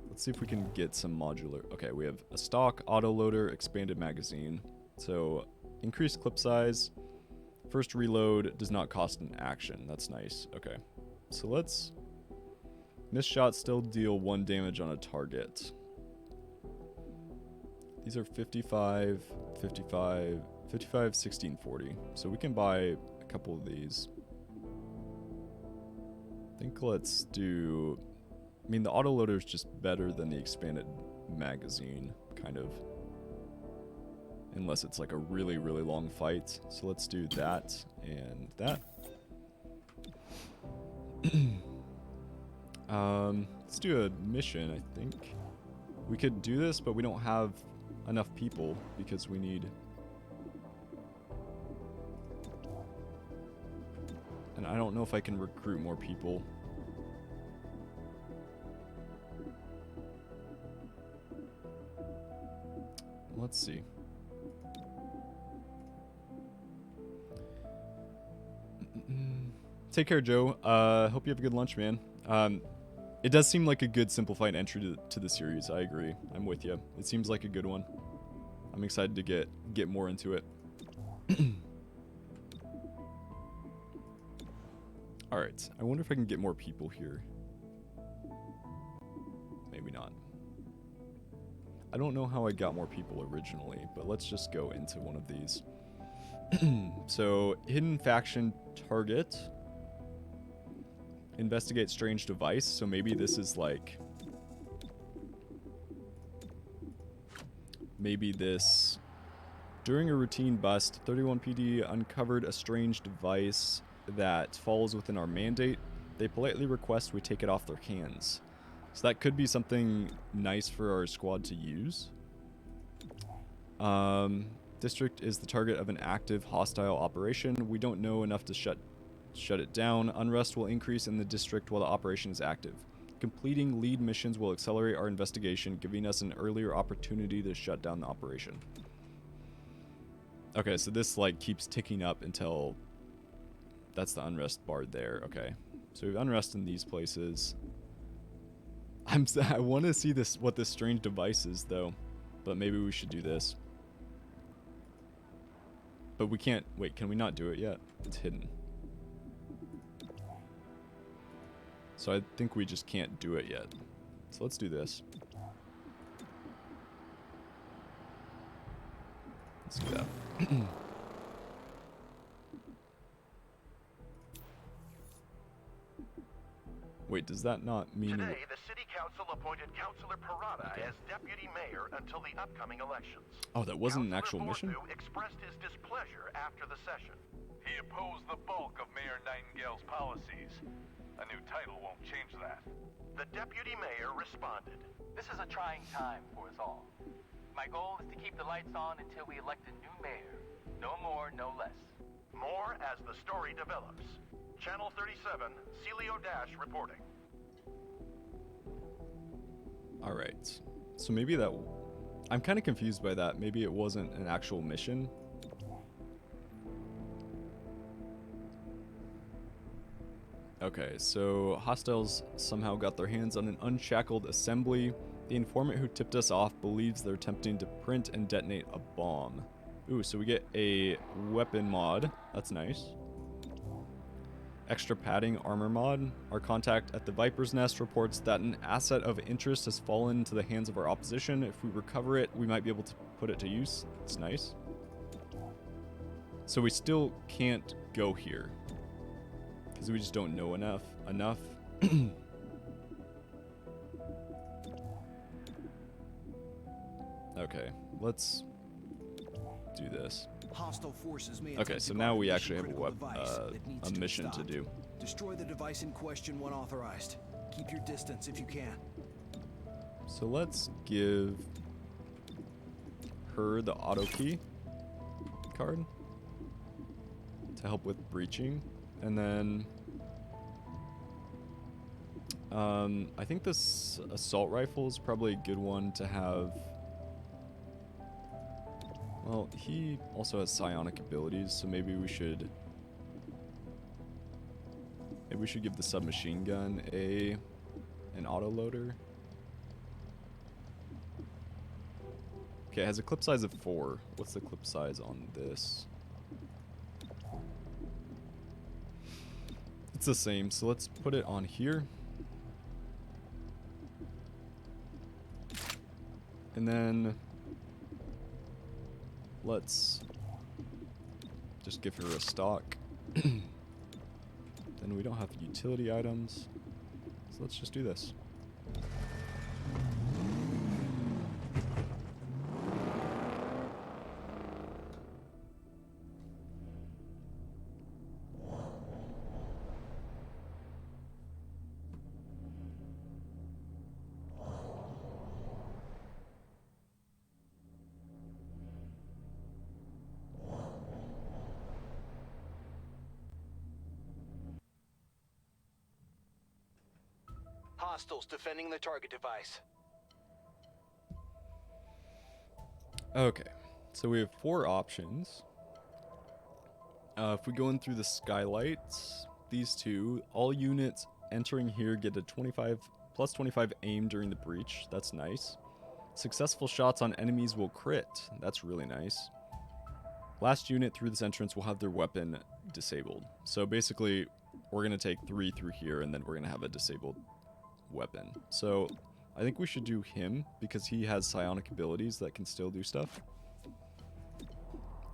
Let's see if we can get some modular... Okay, we have a stock, autoloader, expanded magazine. So, increased clip size. First reload does not cost an action. That's nice. Okay. So let's... Missed shots still deal 1 damage on a target. These are 55, 55, 55, 16, 40. So we can buy a couple of these. I think let's do... I mean, the autoloader is just better than the expanded magazine, kind of. Unless it's like a really, really long fight. So let's do that and that. Let's do a mission, I think. We could do this, but we don't have enough people because we need... And I don't know if I can recruit more people. Let's see. Take care, Joe. Hope you have a good lunch, man. It does seem like a good simplified entry to the series. I agree. I'm with you. It seems like a good one. I'm excited to get more into it. Alright, I wonder if I can get more people here. Maybe not. I don't know how I got more people originally, but let's just go into one of these. So, hidden faction target. Investigate strange device. So maybe this is like... Maybe this... During a routine bust, 31PD uncovered a strange device that falls within our mandate. They politely request we take it off their hands. So that could be something nice for our squad to use. District is the target of an active hostile operation. We don't know enough to shut it down. Unrest will increase in the district while the operation is active. Completing lead missions will accelerate our investigation, giving us an earlier opportunity to shut down the operation. Okay, so this like keeps ticking up until that's the unrest bar there. Okay, so we have unrest in these places. I want to see this, what this strange device is though, but maybe we should do this. But we can't, wait, can we not do it yet? It's hidden. So I think we just can't do it yet. So let's do this. Let's do that. Wait, does that not mean... Today, the City Council appointed Councilor Parada as Deputy Mayor until the upcoming elections. Oh, that wasn't an actual mission? Expressed his displeasure after the session. He opposed the bulk of Mayor Nightingale's policies. A new title won't change that. The Deputy Mayor responded. This is a trying time for us all. My goal is to keep the lights on until we elect a new mayor. No more, no less. More as the story develops. Channel 37, Celio Dash reporting. Alright. So maybe that... I'm kind of confused by that. Maybe it wasn't an actual mission. Okay, so hostiles somehow got their hands on an unshackled assembly. The informant who tipped us off believes they're attempting to print and detonate a bomb. Ooh, so we get a weapon mod. That's nice. Extra padding armor mod. Our contact at the Viper's Nest reports that an asset of interest has fallen into the hands of our opposition. If we recover it, we might be able to put it to use. That's nice. So we still can't go here, because we just don't know enough. Okay, let's do this. Hostile forces may Okay, so now we actually have a mission to do. Destroy the device in question when authorized. Keep your distance if you can. So let's give her the auto key card to help with breaching, and then I think this assault rifle is probably a good one to have. Well, he also has psionic abilities, so maybe we should give the submachine gun an auto loader. Okay, it has a clip size of 4. What's the clip size on this? It's the same, so let's put it on here. And then let's just give her a stock. Then we don't have utility items, so let's just do this. Hostiles defending the target device. Okay, so we have 4 options. If we go in through the skylights, these two, all units entering here get a plus 25 aim during the breach. That's nice. Successful shots on enemies will crit. That's really nice. Last unit through this entrance will have their weapon disabled. So basically, we're going to take 3 through here, and then we're going to have a disabled weapon. So I think we should do him, because he has psionic abilities that can still do stuff.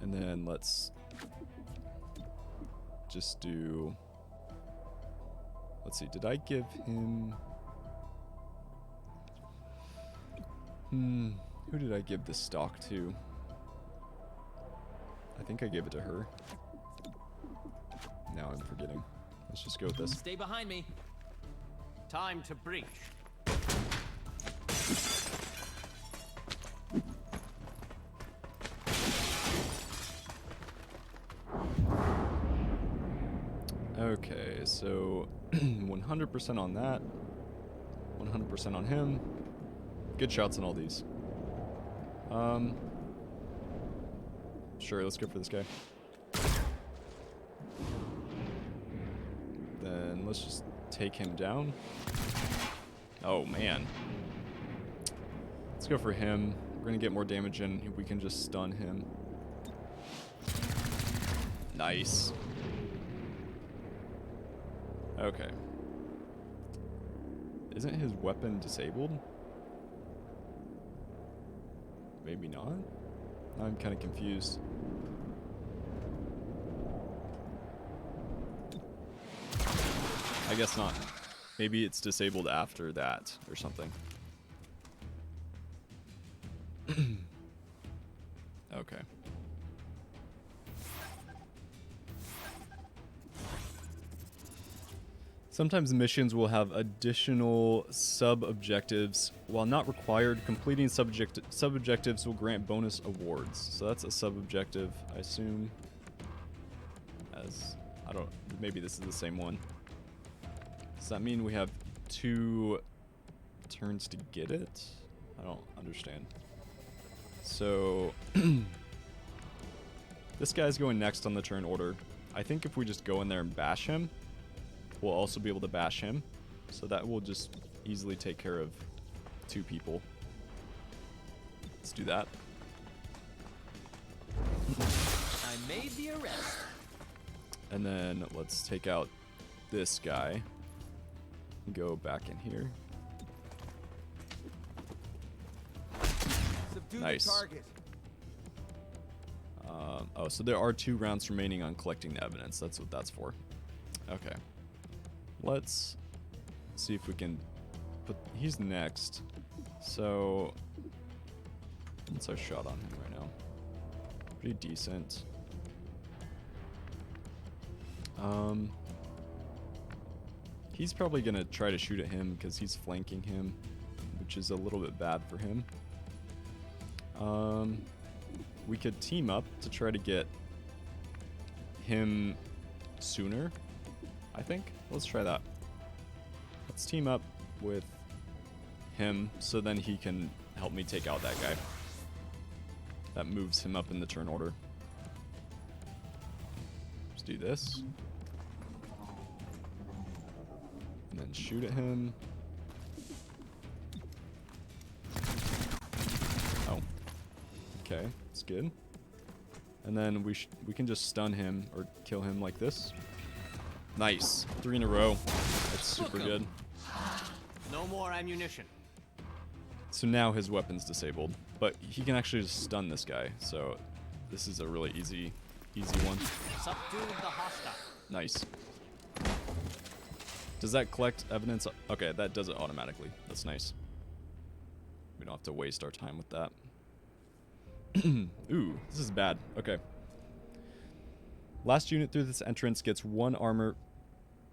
And then let's just do... Let's see, did I give him... Who did I give the stock to? I think I gave it to her. Now I'm forgetting. Let's just go with this. Stay behind me. Time to breach. Okay, so 100% on that. 100% on him. Good shots on all these. Sure, let's go for this guy. Then let's just take him down. Oh, man. Let's go for him. We're going to get more damage in. We can just stun him. Nice. Okay. Isn't his weapon disabled? Maybe not? I'm kind of confused. I guess not. Maybe it's disabled after that or something. Okay. Sometimes missions will have additional sub-objectives. While not required, completing sub-objectives will grant bonus awards. So that's a sub-objective, I assume. I don't... Maybe this is the same one. Does that mean we have 2 turns to get it? I don't understand. So... this guy's going next on the turn order. I think if we just go in there and bash him, we'll also be able to bash him. So that will just easily take care of 2 people. Let's do that. I made the arrest. And then let's take out this guy. Go back in here. Subdue nice. the target. Oh, so there are 2 rounds remaining on collecting the evidence. That's what that's for. Okay. Let's see if we can put... He's next. So... what's our shot on him right now? Pretty decent. He's probably going to try to shoot at him because he's flanking him, which is a little bit bad for him. We could team up to try to get him sooner, I think. Let's try that. Let's team up with him so then he can help me take out that guy. That moves him up in the turn order. Let's do this. And then shoot at him. Oh. Okay, that's good. And then we can just stun him or kill him like this. Nice. 3 in a row. That's super good. No more ammunition. So now his weapon's disabled. But he can actually just stun this guy. So this is a really easy one. Subdue the hostile. Nice. Does that collect evidence? Okay, that does it automatically. That's nice. We don't have to waste our time with that. Ooh, this is bad. Okay. Last unit through this entrance gets 1 armor.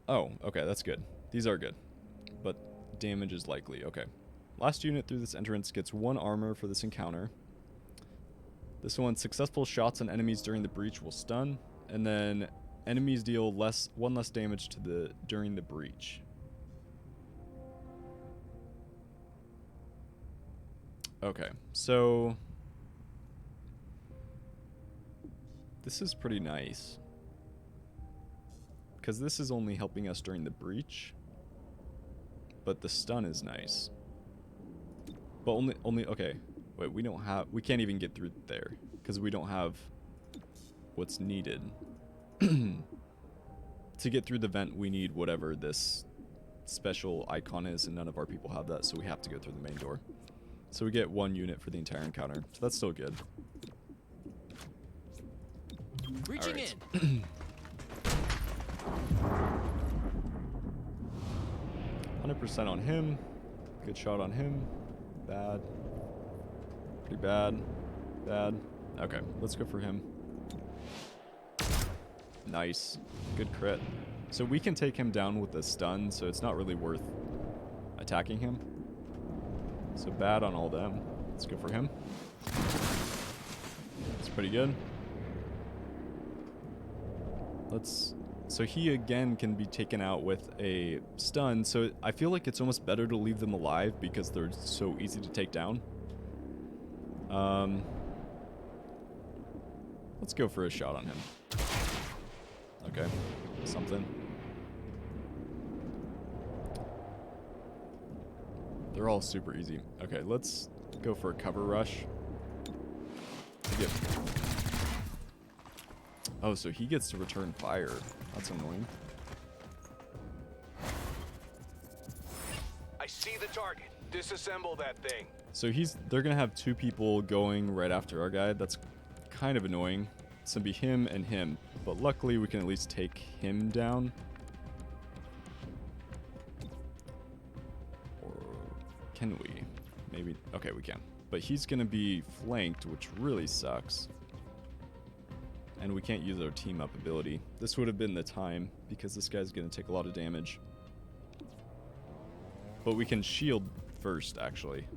Oh, okay, that's good. These are good. But damage is likely. Okay. Last unit through this entrance gets 1 armor for this encounter. This one, successful shots on enemies during the breach will stun. And then enemies deal 1 less damage to during the breach. Okay, so this is pretty nice. Because this is only helping us during the breach. But the stun is nice. But only okay. Wait, we can't even get through there. Because we don't have what's needed to to get through the vent, we need whatever this special icon is, and none of our people have that, so we have to go through the main door. So we get 1 unit for the entire encounter, so that's still good. Reaching right. in. 100% on him. Good shot on him. Bad. Pretty bad. Bad. Okay, let's go for him. Nice. Good crit. So we can take him down with a stun, so it's not really worth attacking him. So bad on all them. Let's go for him. It's pretty good. So he again can be taken out with a stun, so I feel like it's almost better to leave them alive because they're so easy to take down. Let's go for a shot on him. Okay, something. They're all super easy. Okay, let's go for a cover rush. Oh, so he gets to return fire. That's annoying. I see the target. Disassemble that thing. So they're gonna have 2 people going right after our guy. That's kind of annoying. It's gonna be him and him, but luckily we can at least take him down. Or can we? Maybe. Okay, we can. But he's gonna be flanked, which really sucks. And we can't use our team up ability. This would have been the time, because this guy's gonna take a lot of damage. But we can shield first, actually.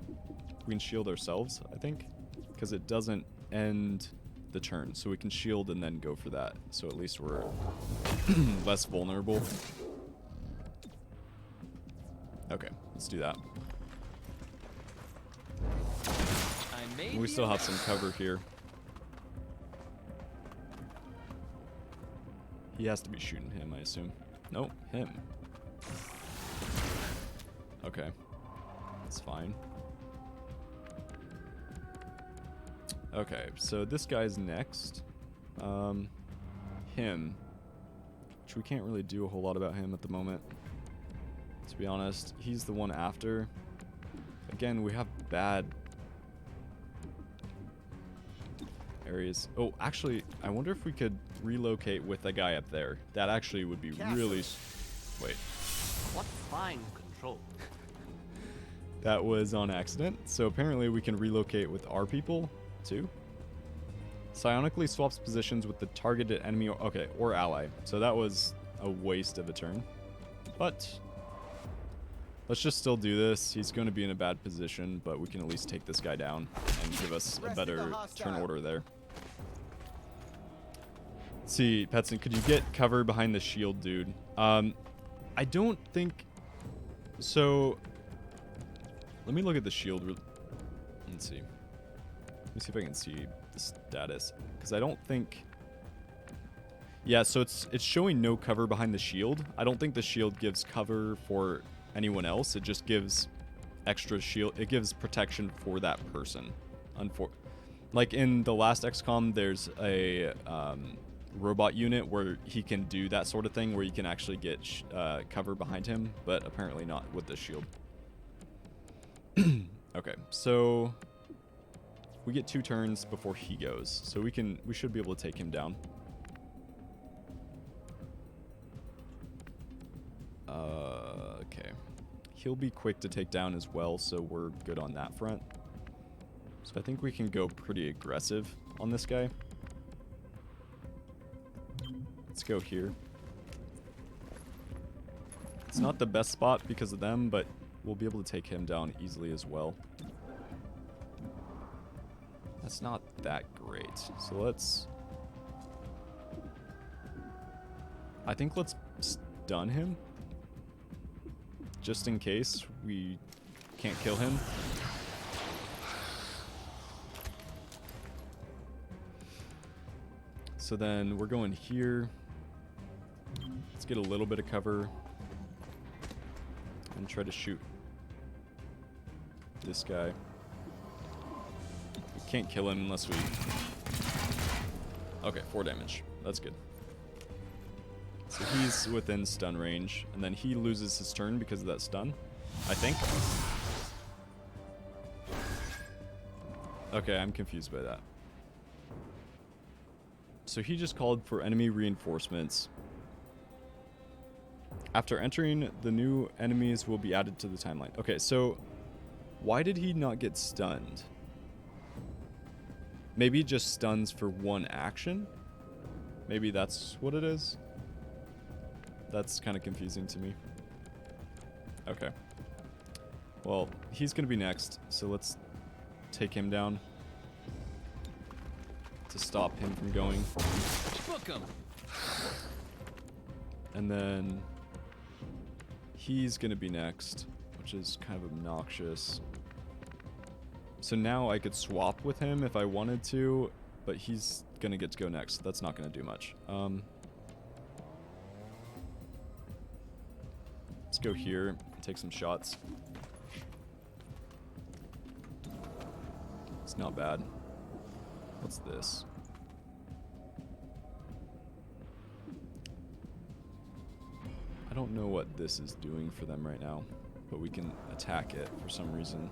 We can shield ourselves, I think, because it doesn't end the turn. So we can shield and then go for that. So at least we're less vulnerable. Okay, let's do that. We still have some cover here. He has to be shooting him, I assume. Nope, him. Okay. That's fine. Okay, so this guy's next. Him. Which we can't really do a whole lot about him at the moment. To be honest, he's the one after. Again, we have bad areas. Oh, actually, I wonder if we could relocate with the guy up there. That actually would be really... Wait. What fine control. That was on accident. So apparently we can relocate with our people, too. Psionically swaps positions with the targeted enemy or ally. So that was a waste of a turn. But let's just still do this. He's going to be in a bad position, but we can at least take this guy down and give us a better turn order there. Let's see, Petson, could you get cover behind the shield, dude? I don't think... So, let me look at the shield. Let's see. Let me see if I can see the status. Because I don't think... Yeah, so it's showing no cover behind the shield. I don't think the shield gives cover for anyone else. It just gives extra shield. It gives protection for that person. Like in the last XCOM, there's a robot unit where he can do that sort of thing, where you can actually get cover behind him, but apparently not with the shield. Okay, so we get 2 turns before he goes, so we should be able to take him down. Okay. He'll be quick to take down as well, so we're good on that front. So I think we can go pretty aggressive on this guy. Let's go here. It's not the best spot because of them, but we'll be able to take him down easily as well. That's not that great. So I think let's stun him. Just in case we can't kill him. So then we're going here. Let's get a little bit of cover and try to shoot this guy. We can't kill him unless we... Okay, 4 damage. That's good. So he's within stun range, and then he loses his turn because of that stun, I think. Okay, I'm confused by that. So he just called for enemy reinforcements. After entering, the new enemies will be added to the timeline. Okay, so why did he not get stunned? Maybe it just stuns for one action? Maybe that's what it is? That's kind of confusing to me. Okay. Well, he's going to be next, so let's take him down to stop him from going. Book him. And then he's going to be next, which is kind of obnoxious. So now I could swap with him if I wanted to, but he's going to get to go next. That's not going to do much. Let's go here and take some shots. It's not bad. What's this? I don't know what this is doing for them right now, but we can attack it for some reason.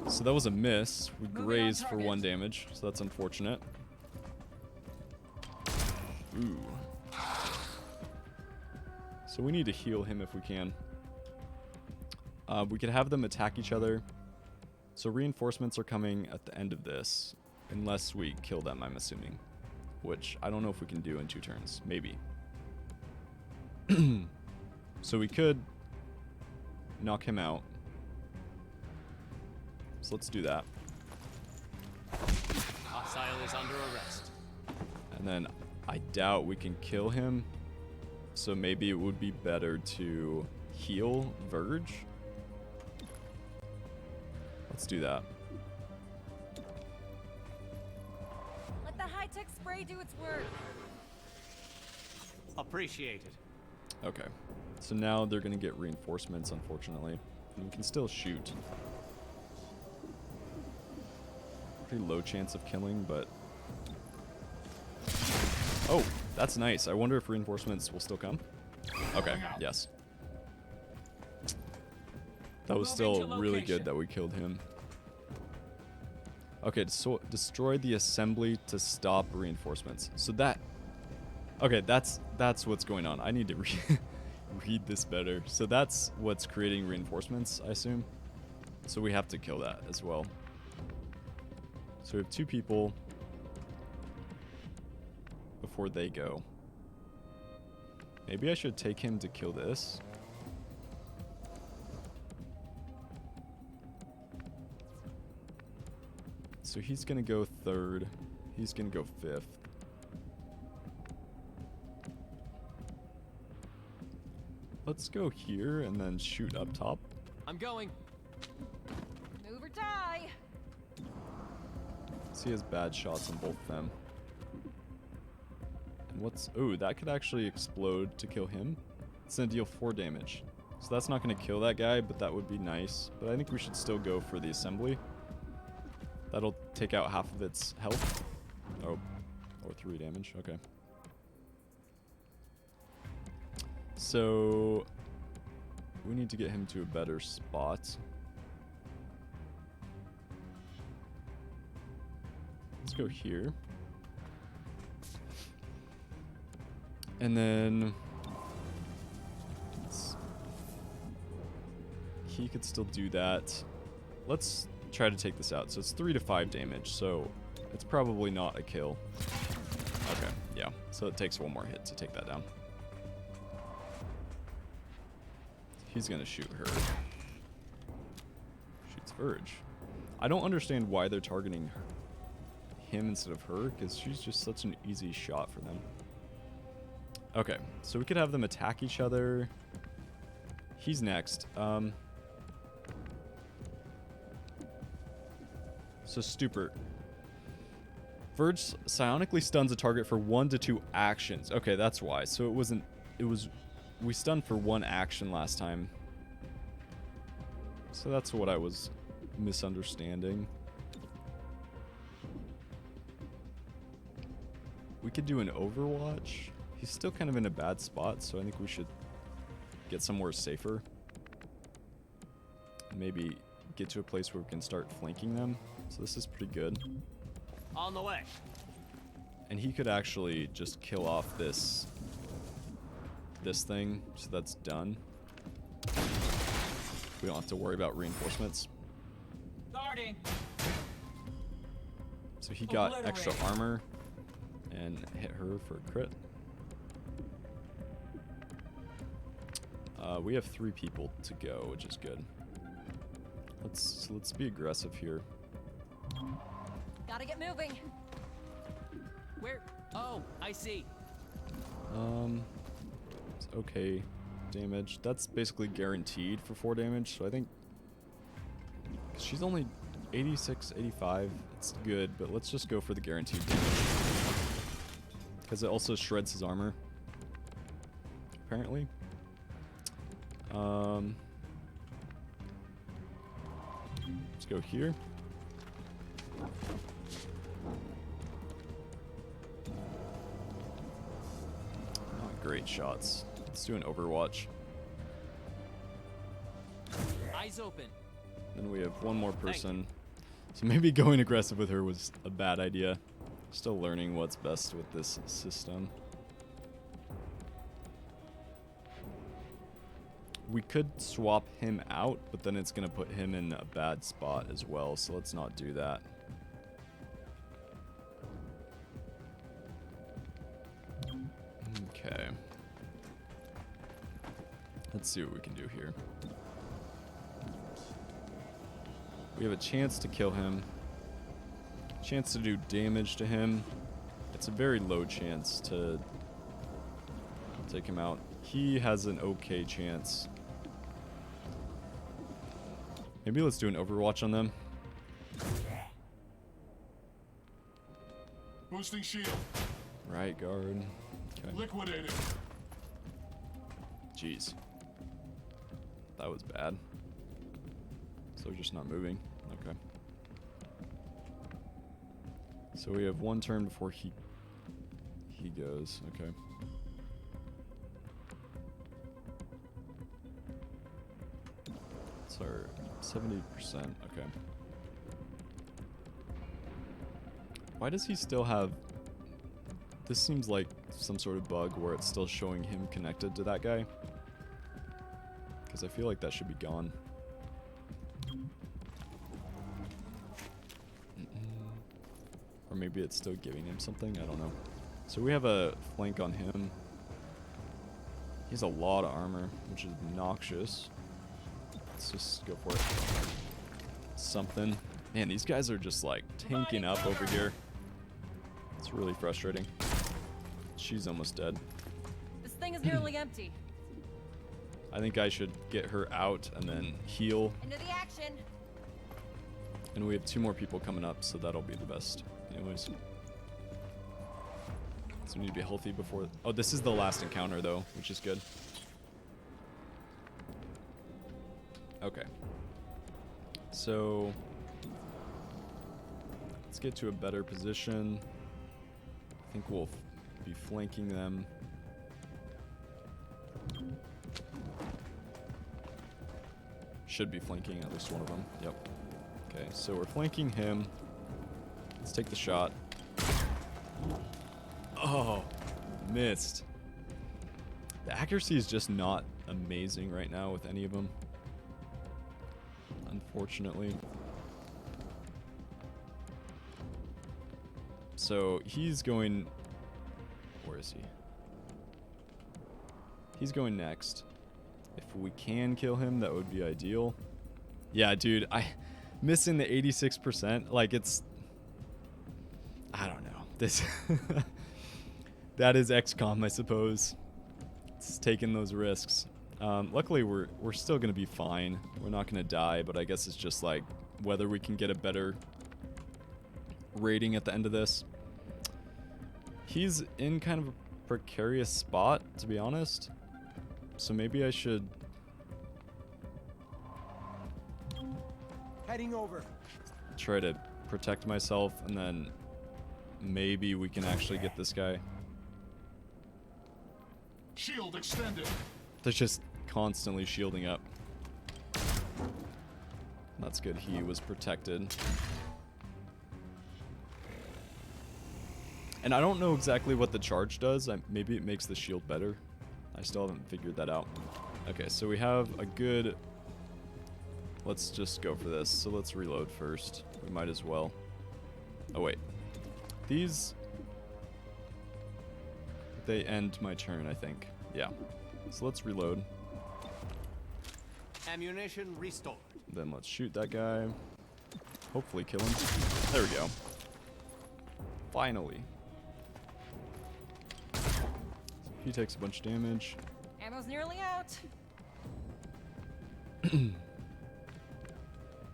So that was a miss. We grazed for 1 damage, so that's unfortunate. Ooh. So we need to heal him if we can. We could have them attack each other. So reinforcements are coming at the end of this, unless we kill them, I'm assuming. Which I don't know if we can do in 2 turns. Maybe. So we could knock him out. So let's do that. Hostile is under arrest. And then I doubt we can kill him. So maybe it would be better to heal Verge. Let's do that. Let the high-tech spray do its work. Appreciated. Okay. So now they're going to get reinforcements, unfortunately. And we can still shoot. Pretty low chance of killing, but... Oh, that's nice. I wonder if reinforcements will still come. Okay, yes. That was still really good that we killed him. Okay, so destroy the assembly to stop reinforcements. So that... Okay, that's what's going on. I need to read this better. So that's what's creating reinforcements, I assume. So we have to kill that as well. So we have 2 people before they go. Maybe I should take him to kill this. So he's gonna go 3rd. He's gonna go 5th. Let's go here and then shoot up top. I'm going. Move or die. So he has bad shots on both of them. And what's... Ooh, that could actually explode to kill him. It's gonna deal 4 damage. So that's not gonna kill that guy, but that would be nice. But I think we should still go for the assembly. That'll take out half of its health. Oh, or 3 damage. Okay. So we need to get him to a better spot. Let's go here. And then he could still do that. Let's try to take this out. So it's 3 to 5 damage, so it's probably not a kill. Okay, yeah. So it takes 1 more hit to take that down. He's gonna shoot her. Shoots Verge. I don't understand why they're targeting him instead of her, because she's just such an easy shot for them. Okay, so we could have them attack each other. He's next. So Stupor. Verge psionically stuns a target for 1 to 2 actions. Okay, that's why. So it wasn't... It was... We stunned for 1 action last time. So that's what I was misunderstanding. We could do an Overwatch. He's still kind of in a bad spot, so I think we should get somewhere safer. Maybe get to a place where we can start flanking them. So this is pretty good. On the way. And he could actually just kill off this thing, so that's done. We don't have to worry about reinforcements. Starting. So he got extra armor and hit her for a crit. We have 3 people to go, which is good. Let's be aggressive here. Gotta get moving. Where? Oh, I see. It's okay damage. That's basically guaranteed for 4 damage, so I think she's only 86, 85. It's good, but let's just go for the guaranteed damage. Because it also shreds his armor. Apparently. Let's go here. Not great shots. Let's do an Overwatch. Eyes open. Then we have one more person. So maybe going aggressive with her was a bad idea. Still learning what's best with this system. We could swap him out, but then it's going to put him in a bad spot as well, so let's not do that. Okay. Let's see what we can do here. We have a chance to kill him. Chance to do damage to him. It's a very low chance to take him out. He has an okay chance. Maybe let's do an Overwatch on them. Boosting shield. Right guard. Okay. Liquidating. Jeez. That was bad. So we're just not moving. Okay. So we have one turn before he goes. Okay. It's our 70%. Okay. Why does he still have... This seems like some sort of bug where it's still showing him connected to that guy. Because I feel like that should be gone. Or maybe it's still giving him something, I don't know. So we have a flank on him. He has a lot of armor, which is obnoxious. Let's just go for it. Something. Man, these guys are just like tanking up over here. It's really frustrating. She's almost dead. This thing is nearly empty. I think I should get her out and then heal. Into the action. And we have 2 more people coming up, so that'll be the best. Anyways. So we need to be healthy before... Oh, this is the last encounter, though, which is good. Okay. So... let's get to a better position. I think we'll be flanking them. Should be flanking at least one of them. Yep. Okay, so we're flanking him. Let's take the shot. Oh, missed. The accuracy is just not amazing right now with any of them. Unfortunately. So he's going... Where is he? He's going next. If we can kill him, that would be ideal. Yeah, dude, missing the 86%, like it's... I don't know. This... that is XCOM, I suppose. It's taking those risks. Luckily, we're still going to be fine. We're not going to die, but I guess it's just like whether we can get a better rating at the end of this. He's in kind of a precarious spot, to be honest. So maybe I should... Heading over. try to protect myself and then maybe we can actually get this guy. Shield extended. That's just constantly shielding up. That's good. He was protected. And I don't know exactly what the charge does. Maybe it makes the shield better. I still haven't figured that out. Okay, so we have a good... Let's just go for this. So let's reload first. We might as well. Oh, wait. These... They end my turn, I think. Yeah. So let's reload. Ammunition restored. Then let's shoot that guy. Hopefully kill him. There we go. Finally. He takes a bunch of damage. Ammo's nearly out.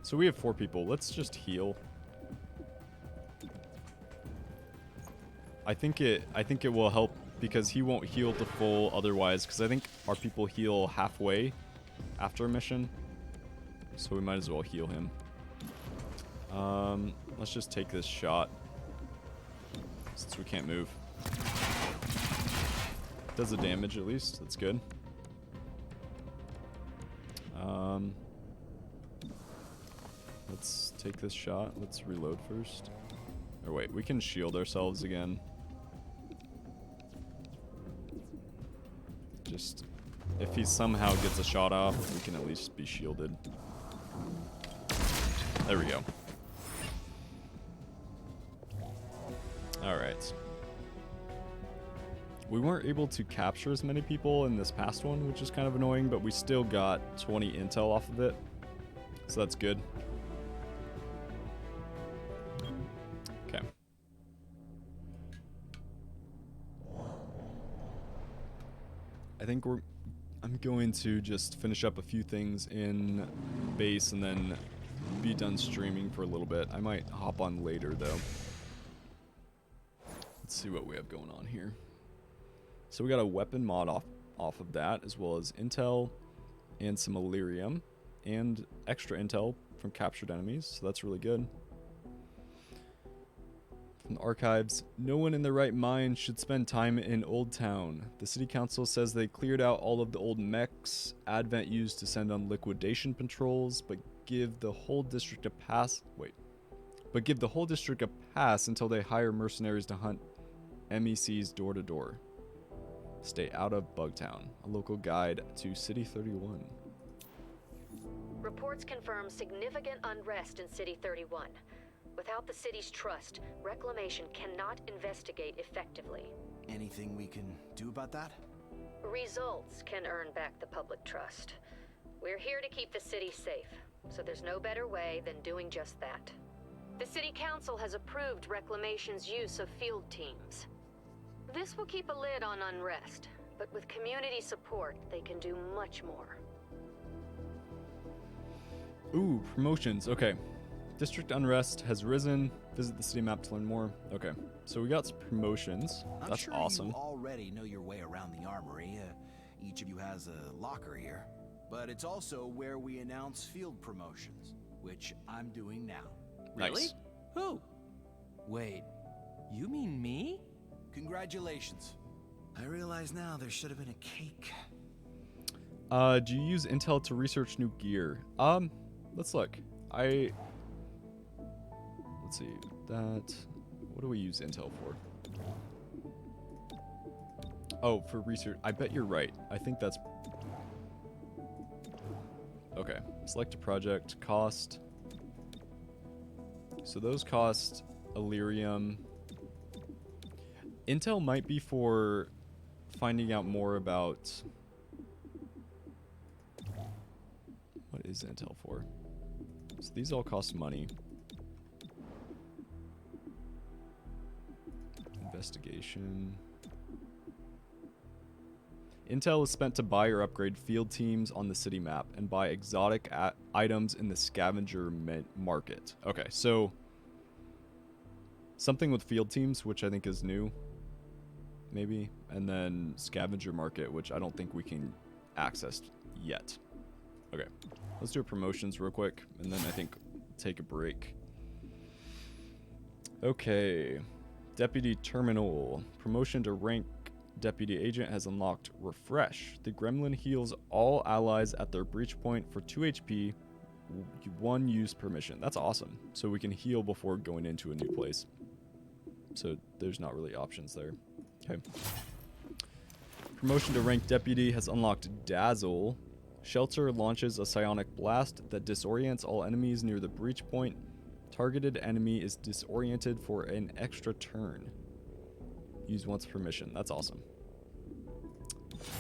So we have 4 people. Let's just heal. I think it will help because he won't heal to full otherwise, because I think our people heal halfway after a mission. So we might as well heal him. Let's just take this shot since we can't move. Does the damage at least. That's good. Let's take this shot. Let's reload first. Or wait, we can shield ourselves again. Just, if he somehow gets a shot off, we can at least be shielded. There we go. Alright. We weren't able to capture as many people in this past one, which is kind of annoying, but we still got 20 intel off of it. So that's good. Okay. I think I'm going to just finish up a few things in base and then be done streaming for a little bit. I might hop on later though. Let's see what we have going on here. So we got a weapon mod off of that, as well as intel and some Illyrium and extra intel from captured enemies, so that's really good. From the archives, no one in their right mind should spend time in Old Town. The city council says they cleared out all of the old mechs Advent used to send on liquidation patrols, but give the whole district a pass. But give the whole district a pass until they hire mercenaries to hunt MECs door to door. Stay out of Bugtown. A local guide to City 31. Reports confirm significant unrest in City 31. Without the city's trust, Reclamation cannot investigate effectively. Anything we can do about that? Results can earn back the public trust. We're here to keep the city safe, so there's no better way than doing just that. The City Council has approved Reclamation's use of field teams. This will keep a lid on unrest, but with community support, they can do much more. Ooh, promotions. Okay. District unrest has risen. Visit the city map to learn more. Okay. So we got some promotions. That's sure awesome. You already know your way around the armory. Each of you has a locker here. But it's also where we announce field promotions, which I'm doing now. Really? Nice. Who? Wait, you mean me? Congratulations. I realize now there should have been a cake. Do you use intel to research new gear? Let's look. Let's see. That. What do we use intel for? Oh, for research. I bet you're right. I think that's... Okay. Select a project. Cost. So those cost Illyrium. Intel might be for finding out more about... What is intel for? So these all cost money. Investigation. Intel is spent to buy or upgrade field teams on the city map and buy exotic items in the scavenger market. Okay, so something with field teams, which I think is new, maybe, and then scavenger market, which I don't think we can access yet. Okay, let's do promotions real quick, and then I think take a break. Okay, Deputy Terminal. Promotion to rank Deputy Agent has unlocked Refresh. The gremlin heals all allies at their breach point for 2 HP, 1 use per mission. That's awesome. So we can heal before going into a new place. So there's not really options there. Okay. Promotion to rank Deputy has unlocked Dazzle. Shelter launches a psionic blast that disorients all enemies near the breach point. Targeted enemy is disoriented for an extra turn. Use once per mission. That's awesome.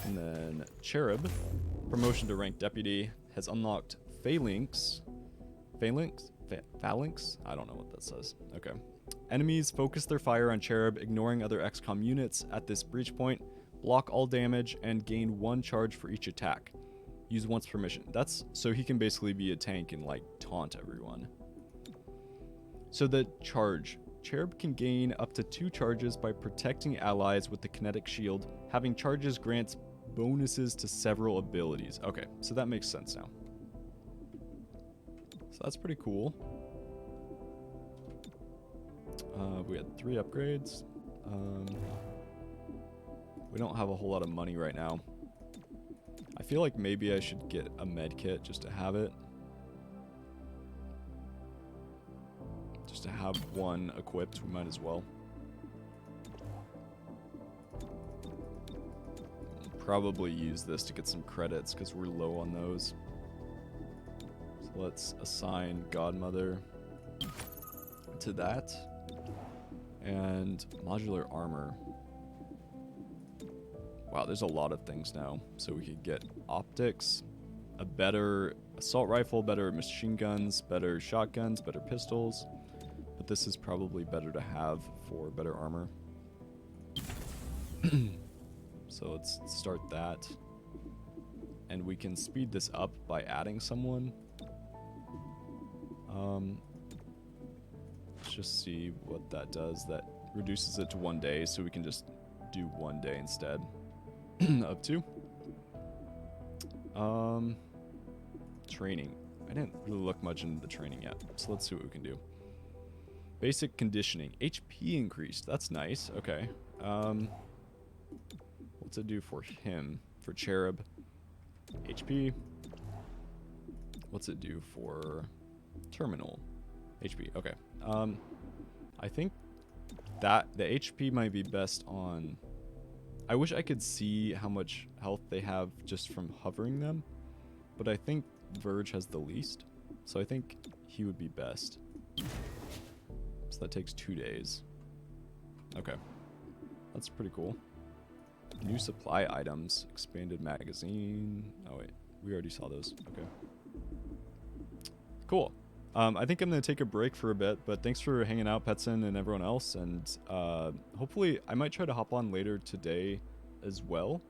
And then Cherub. Promotion to rank Deputy has unlocked Phalanx. Phalanx? Phalanx? I don't know what that says. Okay. Enemies focus their fire on Cherub, ignoring other XCOM units at this breach point. Block all damage and gain 1 charge for each attack. Use once per mission. That's so he can basically be a tank and like taunt everyone. So the charge. Cherub can gain up to 2 charges by protecting allies with the kinetic shield. Having charges grants bonuses to several abilities. Okay, so that makes sense now. So that's pretty cool. We had 3 upgrades. We don't have a whole lot of money right now. I feel like maybe I should get a med kit just to have it. Just to have 1 equipped, we might as well. Probably use this to get some credits because we're low on those. So let's assign Godmother to that. And modular armor. Wow, there's a lot of things now. So we could get optics, a better assault rifle, better machine guns, better shotguns, better pistols. But this is probably better to have for better armor. So let's start that. And we can speed this up by adding someone. Let's just see what that does. That reduces it to 1 day, so we can just do 1 day instead of 2. Training. I didn't really look much into the training yet, so let's see what we can do. Basic conditioning. HP increased. That's nice. Okay. What's it do for him? For Cherub. HP. What's it do for Terminal? HP. Okay. I think that the HP might be best on... I wish I could see how much health they have just from hovering them, but I think Verge has the least, so I think he would be best. So that takes 2 days. Okay. That's pretty cool. New supply items. Expanded magazine. Oh wait, we already saw those. Okay. Cool. I think I'm going to take a break for a bit, but thanks for hanging out, Petson, and everyone else. And hopefully I might try to hop on later today as well.